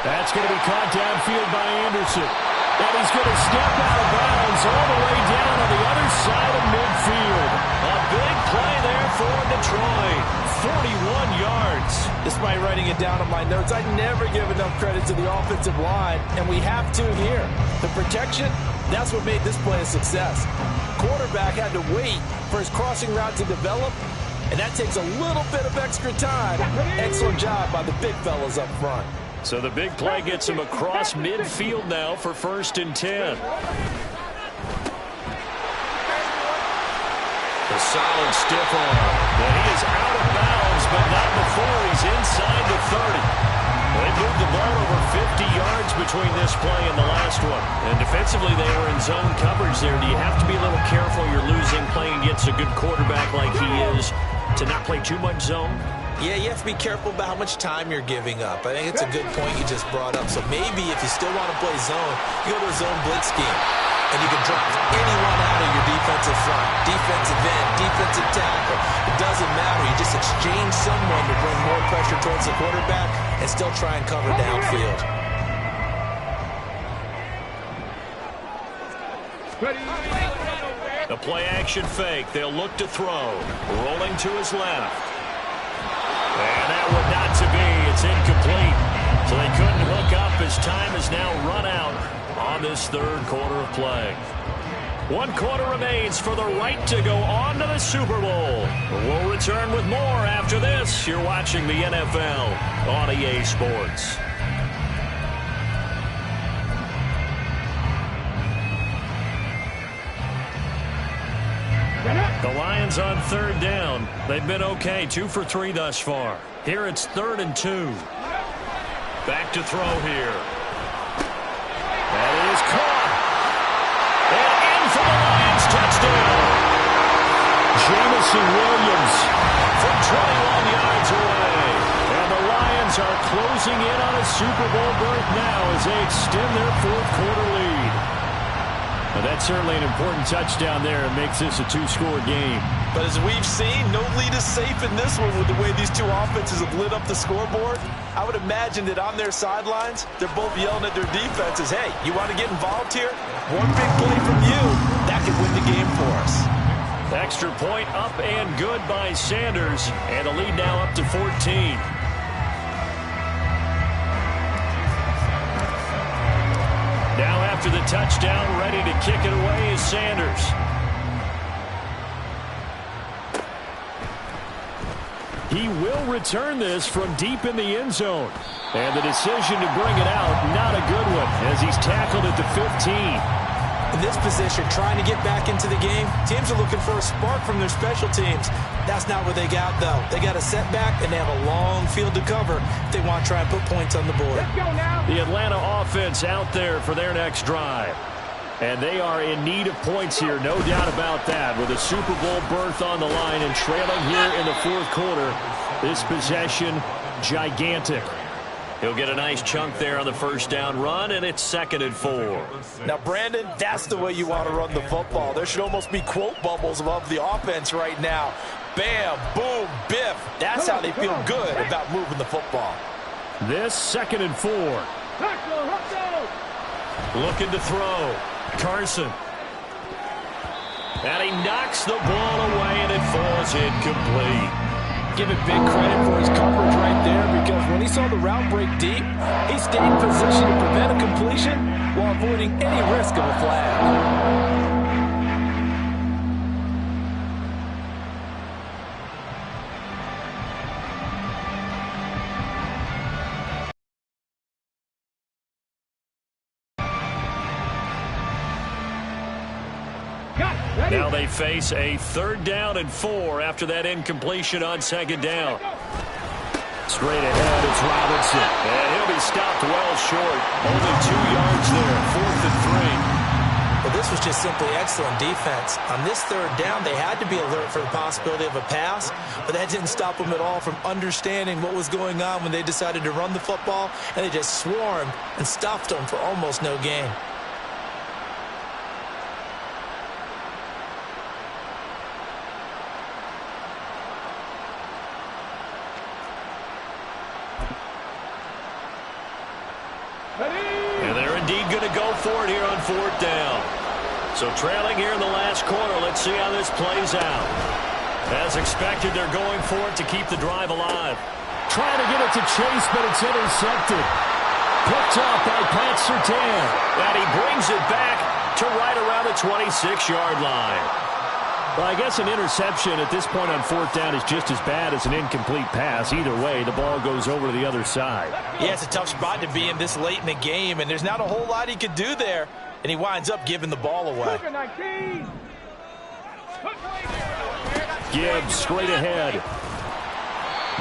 That's going to be caught downfield by Anderson. And he's going to step out of bounds all the way down on the other side of midfield. A big play there for Detroit. 41 yards. Despite writing it down on my notes, I never give enough credit to the offensive line, and we have to here. The protection, that's what made this play a success. Quarterback had to wait for his crossing route to develop, and that takes a little bit of extra time. Excellent job by the big fellas up front. So the big play gets him across midfield now for 1st and 10. A solid stiff arm. And he is out of bounds, but not before he's inside the 30. They moved the ball over 50 yards between this play and the last one. And defensively, they were in zone coverage there. Do you have to be a little careful? You're losing playing against a good quarterback like he is to not play too much zone? Yeah, you have to be careful about how much time you're giving up. I think it's a good point you just brought up. So maybe if you still want to play zone, you go to a zone blitz scheme. And you can drop anyone out of your defensive front, defensive end, defensive tackle. It doesn't matter. You just exchange someone to bring more pressure towards the quarterback and still try and cover downfield. The play action fake. They'll look to throw. Rolling to his left. And that one not to be. It's incomplete. So they couldn't hook up as time has now run out on this third quarter of play. 1 quarter remains for the right to go on to the Super Bowl. We'll return with more after this. You're watching the NFL on EA Sports. The Lions on third down. They've been okay, 2 for 3 thus far. Here it's 3rd and 2. Back to throw here. That is caught. And in for the Lions touchdown. Jameson Williams from 21 yards away. And the Lions are closing in on a Super Bowl berth now as they extend their 4th quarter lead. Well, that's certainly an important touchdown there. It makes this a 2-score game. But as we've seen, no lead is safe in this one with the way these two offenses have lit up the scoreboard. I would imagine that on their sidelines, they're both yelling at their defenses, hey, you want to get involved here? One big play from you, that could win the game for us. Extra point up and good by Sanders. And the lead now up to 14. Now after the touchdown, ready to kick it away is Sanders. He will return this from deep in the end zone. And the decision to bring it out, not a good one, as he's tackled at the 15. In this position, trying to get back into the game, teams are looking for a spark from their special teams. That's not what they got, though. They got a setback, and they have a long field to cover if they want to try and put points on the board. Let's go now. The Atlanta offense out there for their next drive. And they are in need of points here, no doubt about that. With a Super Bowl berth on the line and trailing here in the 4th quarter, this possession, gigantic. He'll get a nice chunk there on the first down run, and it's 2nd and 4. Now, Brandon, that's the way you want to run the football. There should almost be quote bubbles above the offense right now. Bam, boom, biff. That's how they feel good about moving the football. This 2nd and 4. Looking to throw. Carson. And he knocks the ball away, and it falls incomplete. Give it big credit for his coverage right there, because when he saw the route break deep, he stayed in position to prevent a completion while avoiding any risk of a flag. Now they face a 3rd down and 4 after that incompletion on 2nd down. Straight ahead, it's Robinson. And he'll be stopped well short. Only 2 yards there, 4th and 3. Well, this was just simply excellent defense. On this 3rd down, they had to be alert for the possibility of a pass, but that didn't stop them at all from understanding what was going on when they decided to run the football, and they just swarmed and stuffed them for almost no gain. And they're indeed going to go for it here on 4th down. So trailing here in the last quarter, let's see how this plays out. As expected, they're going for it to keep the drive alive. Trying to get it to Chase, but it's intercepted. Picked off by Pat Surtain. And he brings it back to right around the 26-yard line. Well, I guess an interception at this point on 4th down is just as bad as an incomplete pass. Either way, the ball goes over to the other side. Yeah, it's a tough spot to be in this late in the game, and there's not a whole lot he could do there, and he winds up giving the ball away. Gibbs straight ahead.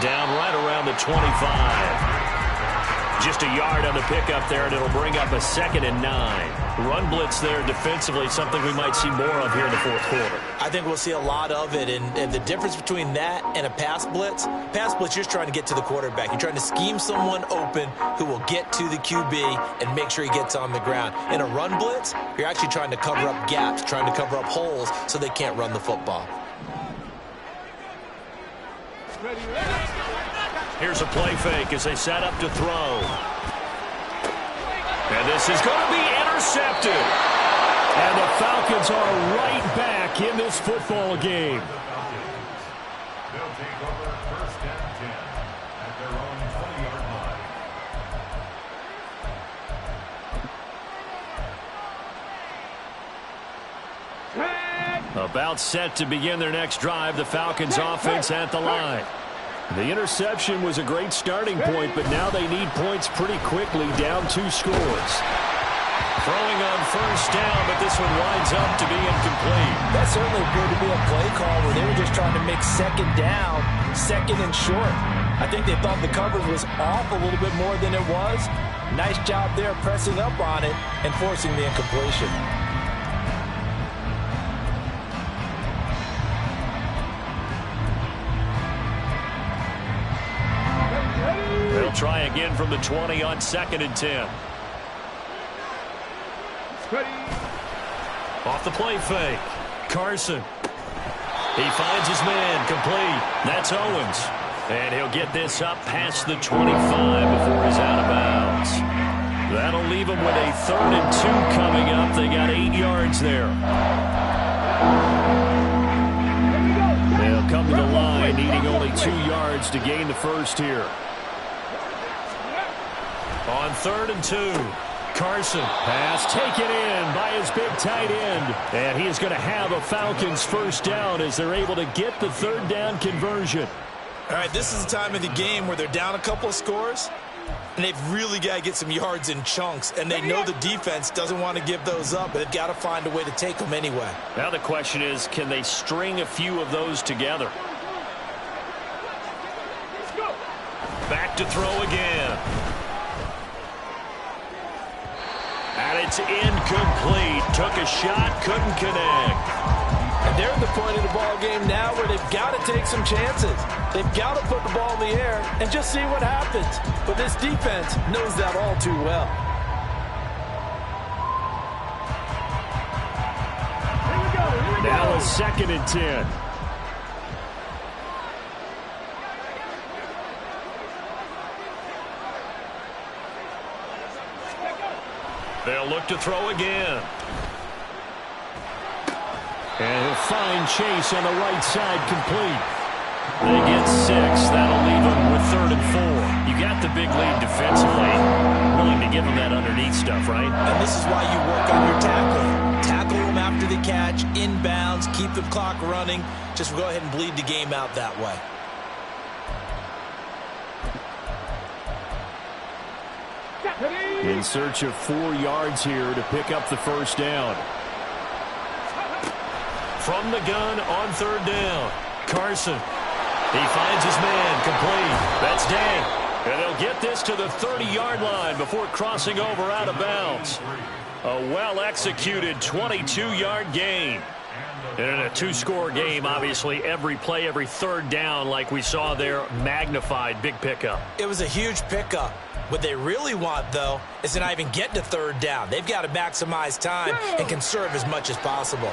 Down right around the 25. just a yard on the pickup there, and it'll bring up a 2nd and 9. Run blitz there defensively, something we might see more of here in the fourth quarter. I think we'll see a lot of it, and the difference between that and a pass blitz, you're just trying to get to the quarterback. You're trying to scheme someone open who will get to the QB and make sure he gets on the ground. In a run blitz, you're actually trying to cover up gaps, trying to cover up holes so they can't run the football. Here's a play fake as they set up to throw. And this is going to be intercepted. And the Falcons are right back in this football game. They'll take over 1st and 10 at their own 20-yard line. About set to begin their next drive, the Falcons offense at the line. The interception was a great starting point, but now they need points pretty quickly, down 2 scores. Throwing on 1st down, but this one winds up to be incomplete. That certainly appeared to be a play call where they were just trying to make 2nd down, 2nd and short. I think they thought the coverage was off a little bit more than it was. Nice job there pressing up on it and forcing the incompletion. They'll try again from the 20 on 2nd and 10. Off the play fake. Carson. He finds his man, complete. That's Owens. And he'll get this up past the 25 before he's out of bounds. That'll leave him with a 3rd and 2 coming up. They got 8 yards there. They'll come to the line, needing only 2 yards to gain the first here. On 3rd and 2. Carson, pass taken in by his big tight end. And he is going to have a Falcons 1st down as they're able to get the 3rd down conversion. All right, this is the time of the game where they're down a couple of scores, and they've really got to get some yards in chunks, and they know the defense doesn't want to give those up, but they've got to find a way to take them anyway. Now the question is, can they string a few of those together? Back to throw again. And it's incomplete. Took a shot, couldn't connect. And they're at the point of the ball game now where they've got to take some chances. They've got to put the ball in the air and just see what happens. But this defense knows that all too well. Now a 2nd and 10. They'll look to throw again. And he'll find Chase on the right side, complete. They get 6. That'll leave them with 3rd and 4. You got the big lead defensively. Willing to give them that underneath stuff, right? And this is why you work on your tackling. Tackle them after the catch, inbounds, keep the clock running. Just go ahead and bleed the game out that way. In search of 4 yards here to pick up the 1st down. From the gun on 3rd down. Carson. He finds his man, complete. That's Day. And they'll get this to the 30-yard line before crossing over out of bounds. A well-executed 22-yard gain. And in a 2-score game, obviously, every play, every 3rd down, like we saw there, magnified. Big pickup. It was a huge pickup. What they really want, though, is to not even get to 3rd down. They've got to maximize time and conserve as much as possible.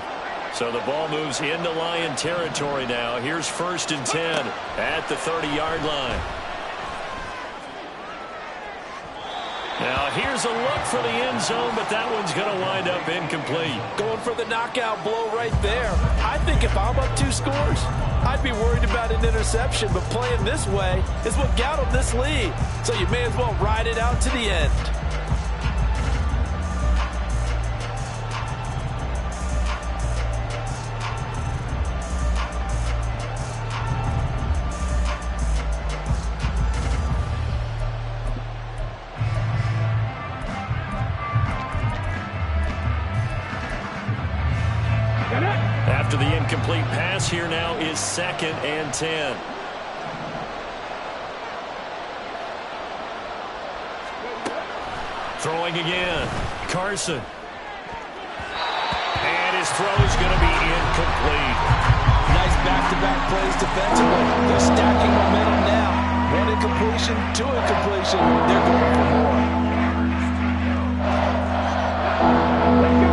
So the ball moves into Lion territory now. Here's 1st and 10 at the 30-yard line. Now here's a look for the end zone, but that one's going to wind up incomplete. Going for the knockout blow right there. I think if I'm up 2 scores, I'd be worried about an interception, but playing this way is what got them this lead. So you may as well ride it out to the end. After the incomplete pass, here now is 2nd and 10. Throwing again. Carson. And his throw is going to be incomplete. Nice back-to-back plays defensively. They're stacking momentum now. One incompletion, two incompletion. They're going for more.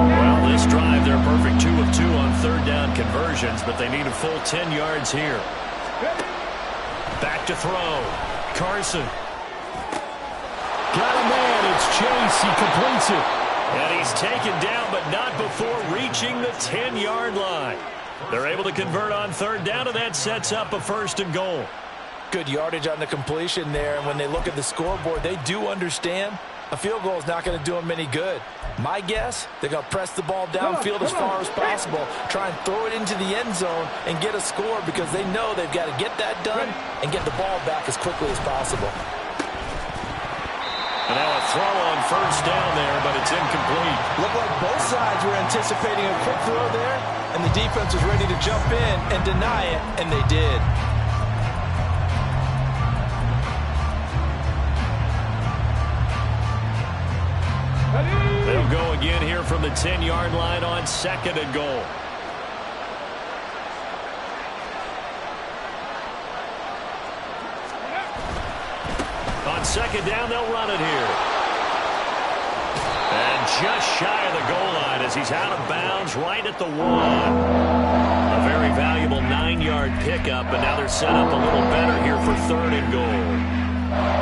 Well, this drive, they're a perfect 2 of 2 on third down conversions, but they need a full 10 yards here. Back to throw. Carson. Got a man. It's Chase. He completes it. And he's taken down, but not before reaching the 10-yard line. They're able to convert on third down, and that sets up a 1st and goal. Good yardage on the completion there, and when they look at the scoreboard, they do understand a field goal is not going to do them any good. My guess, they're going to press the ball downfield as far as possible, try and throw it into the end zone and get a score because they know they've got to get that done and get the ball back as quickly as possible. And now a throw on 1st down there, but it's incomplete. Looked like both sides were anticipating a quick throw there, and the defense was ready to jump in and deny it, and they did. They'll go again here from the 10-yard line on 2nd and goal. On 2nd down, they'll run it here. And just shy of the goal line as he's out of bounds right at the 1. A very valuable 9-yard pickup, but now they're set up a little better here for 3rd and goal.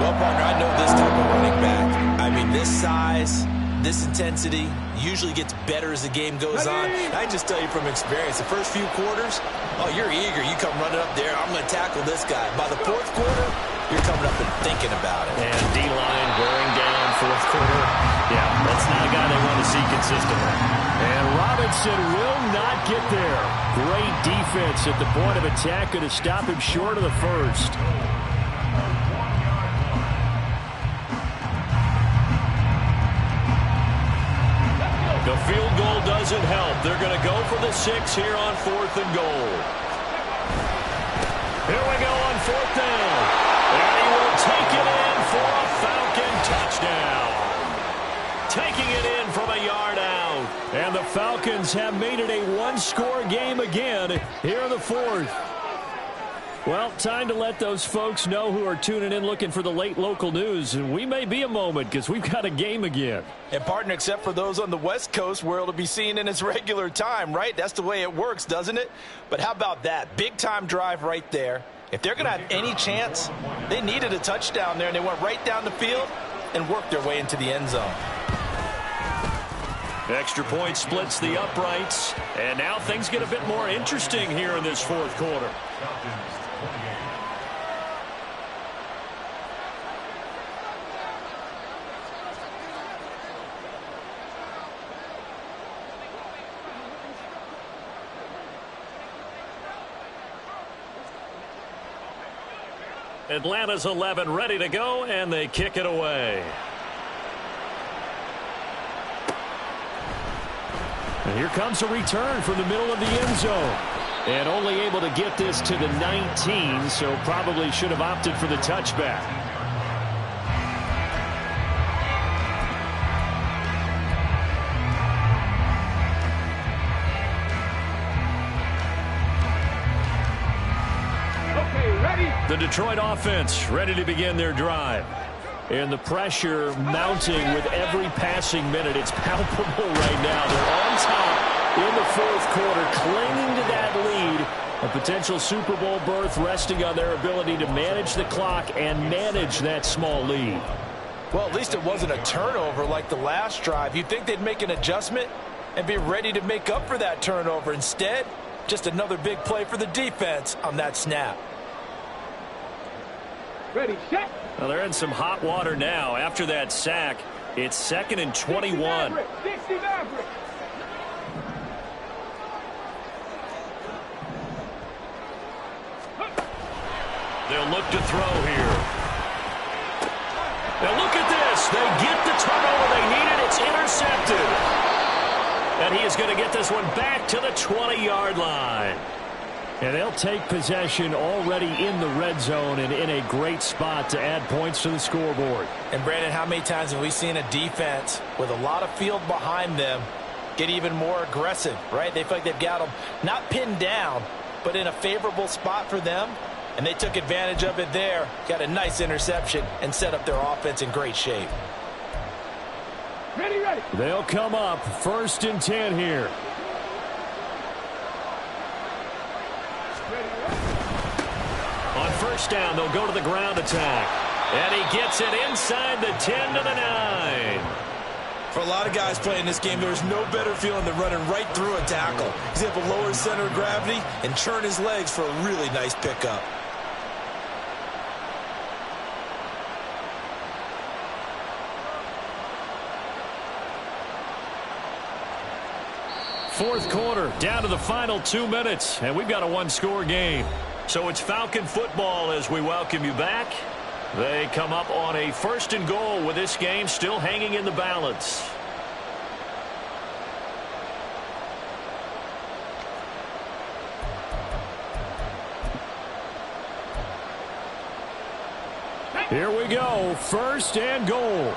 Well, partner, I know this type of running back. I mean, this size, this intensity usually gets better as the game goes on. I just tell you from experience, the first few quarters, oh, you're eager. You come running up there. I'm going to tackle this guy. By the 4th quarter, you're coming up and thinking about it. And D-line wearing down 4th quarter. Yeah, that's not a guy they want to see consistently. And Robinson will not get there. Great defense at the point of attack, going to stop him short of the 1st. The field goal doesn't help. They're going to go for the 6 here on 4th and goal. Here we go on 4th down. And he will take it in for a Falcon touchdown. Taking it in from a yard out. And the Falcons have made it a 1-score game again here in the 4th. Well, time to let those folks know who are tuning in looking for the late local news. And we may be a moment because we've got a game again. And, partner, except for those on the West Coast where it'll be seen in its regular time, right? That's the way it works, doesn't it? But how about that? Big-time drive right there. If they're going to have any chance, they needed a touchdown there, and they went right down the field and worked their way into the end zone. Extra point splits the uprights, and now things get a bit more interesting here in this 4th quarter. Atlanta's 11 ready to go, and they kick it away. And here comes a return from the middle of the end zone. And only able to get this to the 19, so probably should have opted for the touchback. The Detroit offense ready to begin their drive. And the pressure mounting with every passing minute. It's palpable right now. They're on top in the 4th quarter, clinging to that lead. A potential Super Bowl berth resting on their ability to manage the clock and manage that small lead. Well, at least it wasn't a turnover like the last drive. You'd think they'd make an adjustment and be ready to make up for that turnover. Instead, just another big play for the defense on that snap. Ready, set. Well, they're in some hot water now. After that sack, it's 2nd and 21. 60 Maverick. They'll look to throw here. Now look at this. They get the turnover they needed. It's intercepted. And he is going to get this one back to the 20-yard line. And they'll take possession already in the red zone and in a great spot to add points to the scoreboard. And, Brandon, how many times have we seen a defense with a lot of field behind them get even more aggressive, right? They feel like they've got them not pinned down, but in a favorable spot for them. And they took advantage of it there, got a nice interception, and set up their offense in great shape. Ready, ready. They'll come up 1st and 10 here. On 1st down, they'll go to the ground attack. And he gets it inside the 10 to the 9. For a lot of guys playing this game, there's no better feeling than running right through a tackle. He's able to lower his center of gravity and churn his legs for a really nice pickup. Fourth quarter, down to the final 2 minutes, and we've got a one-score game. So it's Falcon football as we welcome you back. They come up on a 1st and goal with this game still hanging in the balance. Here we go, 1st and goal.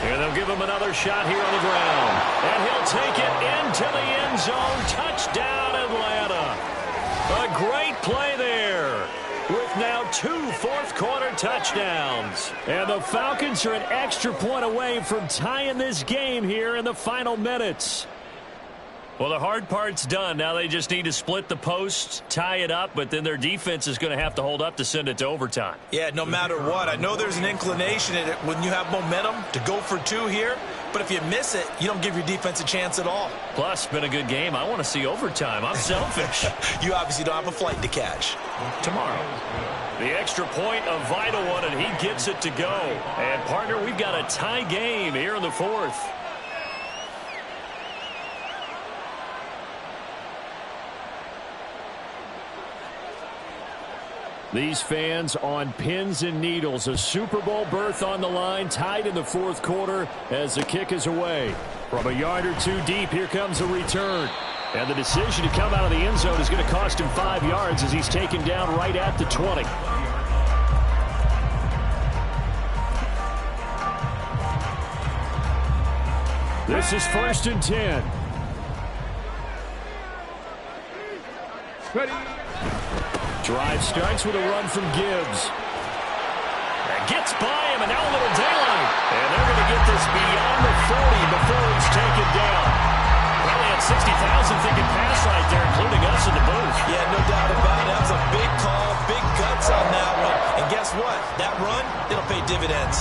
And they'll give him another shot here on the ground. And he'll take it into the end zone. Touchdown, Atlanta. A great play there with now 2 fourth-quarter touchdowns. And the Falcons are an extra point away from tying this game here in the final minutes. Well, the hard part's done. Now they just need to split the post, tie it up, but then their defense is going to have to hold up to send it to overtime. Yeah, no matter what. I know there's an inclination in it when you have momentum to go for 2 here, but if you miss it, you don't give your defense a chance at all. Plus, been a good game. I want to see overtime. I'm selfish. You obviously don't have a flight to catch. Tomorrow. The extra point, a vital one, and he gets it to go. And, partner, we've got a tie game here in the 4th. These fans on pins and needles. A Super Bowl berth on the line, tied in the 4th quarter as the kick is away. From a yard or 2 deep, here comes a return. And the decision to come out of the end zone is going to cost him 5 yards as he's taken down right at the 20. This is 1st and 10. Ready. Drive starts with a run from Gibbs. And gets by him, and now a little daylight. And they're going to get this beyond the 40 before he's taken down. Probably had 60,000 thinking pass right there, including us in the booth. Yeah, no doubt about it. That was a big call, big guts on that one. And guess what? That run, it'll pay dividends.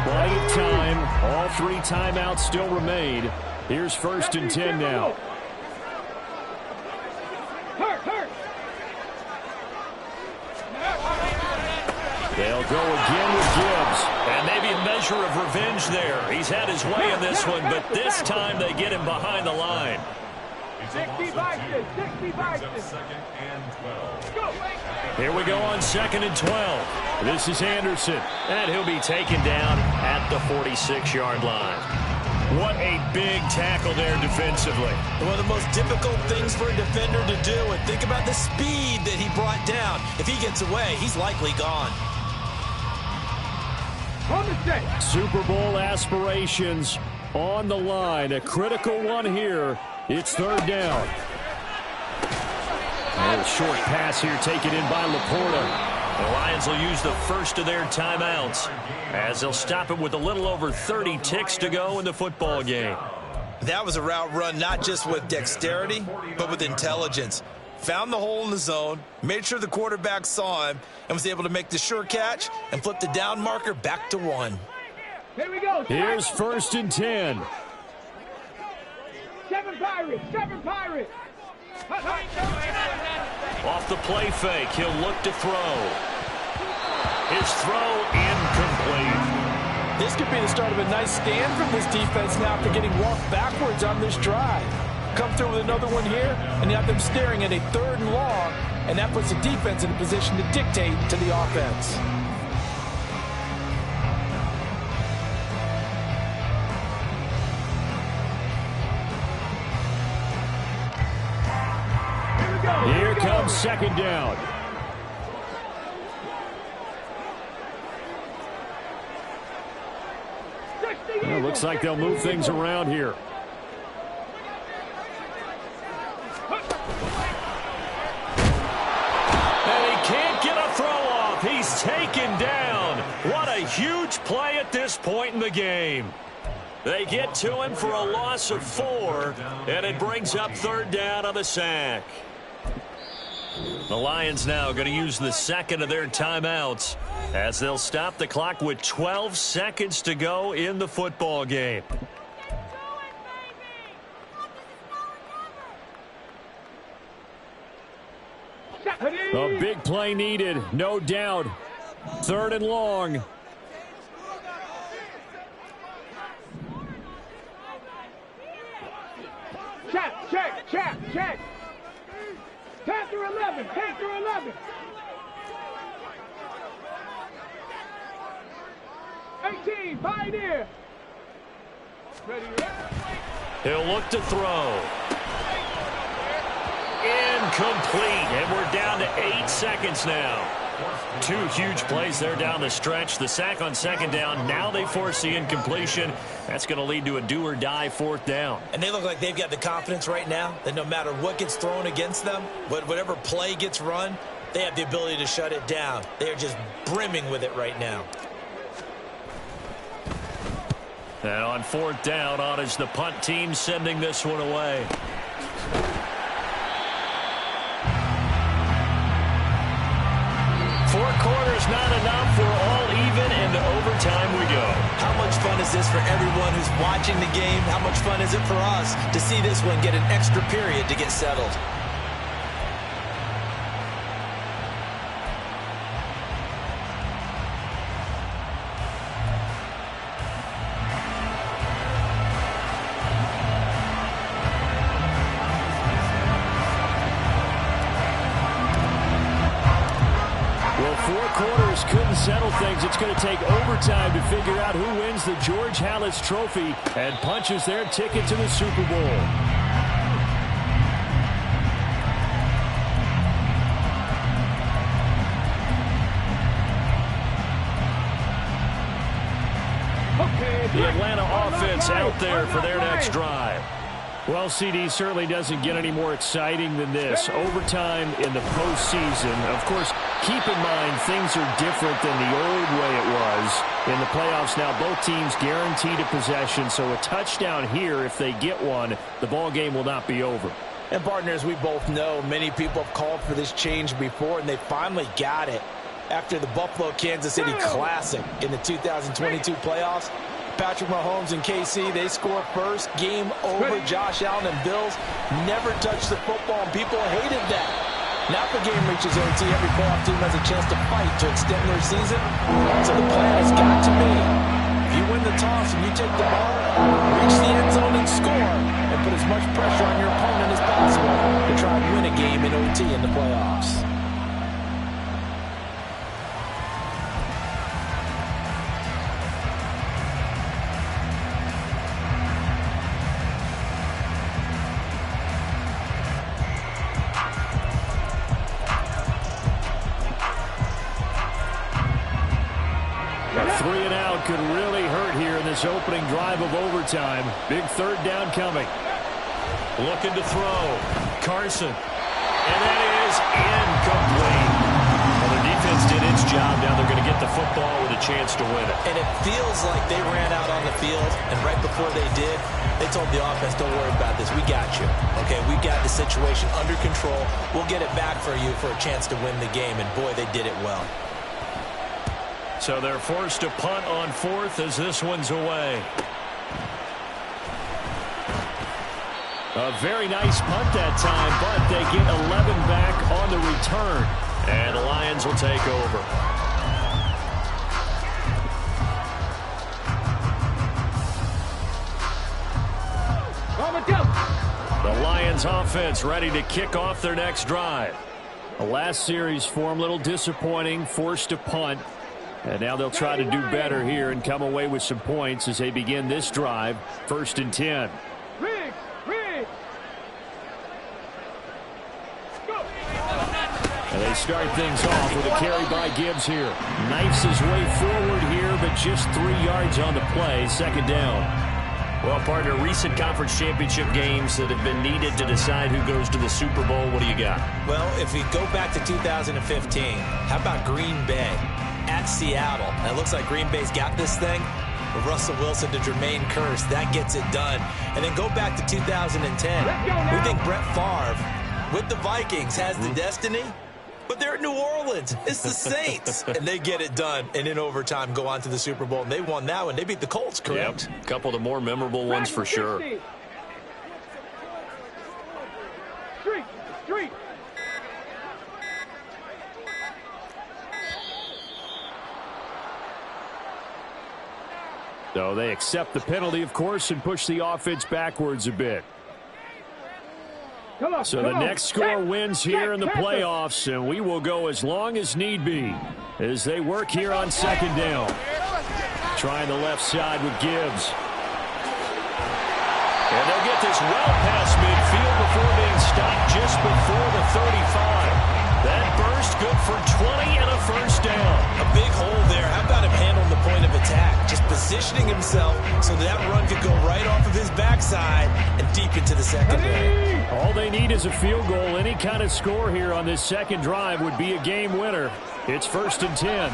Plenty of time. All 3 timeouts still remain. Here's 1st and 10 now. They'll go again with Gibbs. And maybe a measure of revenge there. He's had his way in this one, but this time they get him behind the line. 65, 65. Here we go on 2nd and 12. This is Anderson. And he'll be taken down at the 46-yard line. What a big tackle there defensively. One of the most difficult things for a defender to do. And think about the speed that he brought down. If he gets away, he's likely gone. Super Bowl aspirations on the line. A critical one here. It's 3rd down. A short pass here taken in by Laporta. The Lions will use the first of their timeouts as they'll stop it with a little over 30 ticks to go in the football game. That was a route run not just with dexterity, but with intelligence. Found the hole in the zone, made sure the quarterback saw him, and was able to make the sure catch and flip the down marker back to 1. Here we go. Here's 1st and 10. 7 Pirates, 7 Pirates. Off the play fake, he'll look to throw. His throw incomplete. This could be the start of a nice stand from this defense now after getting walked backwards on this drive. Come through with another one here, and you have them staring at a 3rd and long, and that puts the defense in a position to dictate to the offense. on second down. Well, looks like they'll move things around here. And he can't get a throw off. He's taken down. What a huge play at this point in the game. They get to him for a loss of 4, and it brings up third down on the sack. The Lions now going to use the second of their timeouts as they'll stop the clock with 12 seconds to go in the football game. A big play needed, no doubt. Third and long. Check. 10 through 11. 10 through 11. 18, Pioneer. Ready. He'll look to throw. Incomplete, and we're down to 8 seconds now. 2 huge plays there down the stretch. The sack on second down. Now they force the incompletion. That's going to lead to a do-or-die fourth down. And they look like they've got the confidence right now that no matter what gets thrown against them, whatever play gets run, they have the ability to shut it down. They are just brimming with it right now. And on fourth down, on is the punt team sending this one away. Four quarters not enough. We're all even, and to overtime we go. How much fun is this for everyone who's watching the game? How much fun is it for us to see this one get an extra period to get settled? Couldn't settle things. It's going to take overtime to figure out who wins the George Halas Trophy and punches their ticket to the Super Bowl. The Atlanta offense out there for their next drive. Well, CD, certainly doesn't get any more exciting than this. Overtime in the postseason. Of course, keep in mind things are different than the old way it was. In the playoffs now, both teams guaranteed a possession, so a touchdown here, if they get one, the ball game will not be over. And partners, we both know many people have called for this change before, and they finally got it. After the Buffalo-Kansas City Classic in the 2022 playoffs, Patrick Mahomes and KC, they score first. Game over. Josh Allen and Bills never touched the football, and people hated that. Now if the game reaches OT, every playoff team has a chance to fight to extend their season. So the plan has got to be, if you win the toss and you take the ball, reach the end zone and score, and put as much pressure on your opponent as possible to try and win a game in OT in the playoffs. Could really hurt here in this opening drive of overtime. Big third down coming. Looking to throw. Carson. And that is incomplete. Well, the defense did its job. Now they're going to get the football with a chance to win it. And it feels like they ran out on the field, and right before they did, they told the offense, don't worry about this. We got you. Okay, we got the situation under control. We'll get it back for you for a chance to win the game. And, boy, they did it well. So they're forced to punt on fourth as this one's away. A very nice punt that time, but they get 11 back on the return. And the Lions will take over. The Lions offense ready to kick off their next drive. The last series for them, a little disappointing, forced to punt. And now they'll try to do better here and come away with some points as they begin this drive. 1st and 10. Riggs. Go. start things off with a carry by Gibbs here. Knifes his way forward here, but just 3 yards on the play. Second down. Well, partner, recent conference championship games that have been needed to decide who goes to the Super Bowl. What do you got? Well, if we go back to 2015, how about Green Bay at Seattle? And it looks like Green Bay's got this thing. With Russell Wilson to Jermaine Kearse, that gets it done. And then go back to 2010. We think Brett Favre with the Vikings has the destiny, but they're at New Orleans. It's the Saints. And they get it done. And in overtime, go on to the Super Bowl. And they won that one. They beat the Colts, correct? Yep. A couple of the more memorable ones for sure. Street. So they accept the penalty, of course, and push the offense backwards a bit. So the next score wins here in the playoffs, and we will go as long as need be as they work here on second down. Trying the left side with Gibbs. And they'll get this well past midfield before being stopped just before the 35. That burst good for 20 and a first down. A big hole there. How about him handling the point of attack? Just positioning himself so that run could go right off of his backside and deep into the secondary. All they need is a field goal. Any kind of score here on this second drive would be a game winner. It's 1st and 10.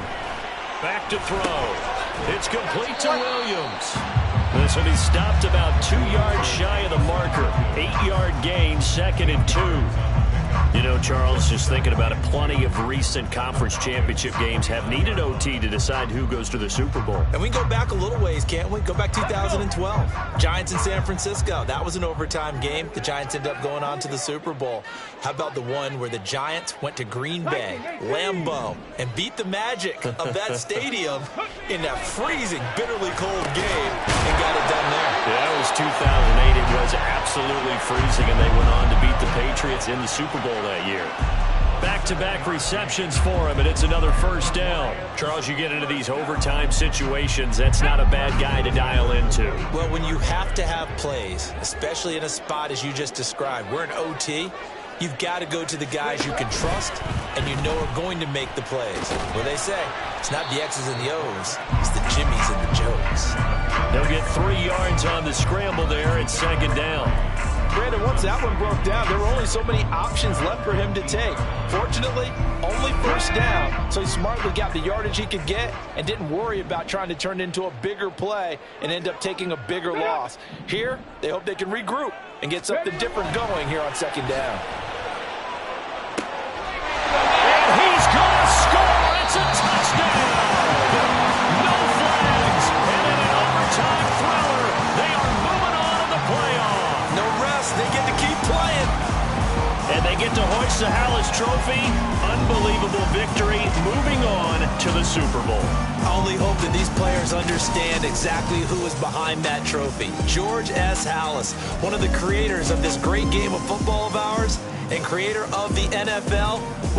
Back to throw. It's complete to Williams. This will be stopped about 2 yards shy of the marker. 8-yard gain, 2nd and 2. You know, Charles, just thinking about it, plenty of recent conference championship games have needed OT to decide who goes to the Super Bowl. And we can go back a little ways, can't we? Go back 2012. Giants in San Francisco. That was an overtime game. The Giants ended up going on to the Super Bowl. How about the one where the Giants went to Green Bay, Lambeau, and beat the magic of that stadium in that freezing, bitterly cold game and got it done there? Yeah, that was 2008. It was absolutely freezing, and they went on to beat the Patriots in the Super Bowl that year. Back-to-back receptions for him, and it's another first down. Charles, you get into these overtime situations, that's not a bad guy to dial into. Well, when you have to have plays, especially in a spot as you just described, we're in OT, you've got to go to the guys you can trust and you know are going to make the plays. What they say, it's not the X's and the O's, it's the Jimmies and the Joes. They'll get 3 yards on the scramble there at second down. Brandon, once that one broke down, there were only so many options left for him to take. Fortunately, only first down, so he smartly got the yardage he could get and didn't worry about trying to turn it into a bigger play and end up taking a bigger loss. Here, they hope they can regroup and get something different going here on second down. And he's going to score. It's a touchdown. No flags. And in an overtime thriller, they are moving on in the playoffs. No rest. They get to keep playing. And they get to hoist the Hallis Trophy. Unbelievable victory. Moving on to the Super Bowl. I only hope that these players understand exactly who is behind that trophy. George S. Halas, one of the creators of this great game of football of ours and creator of the NFL.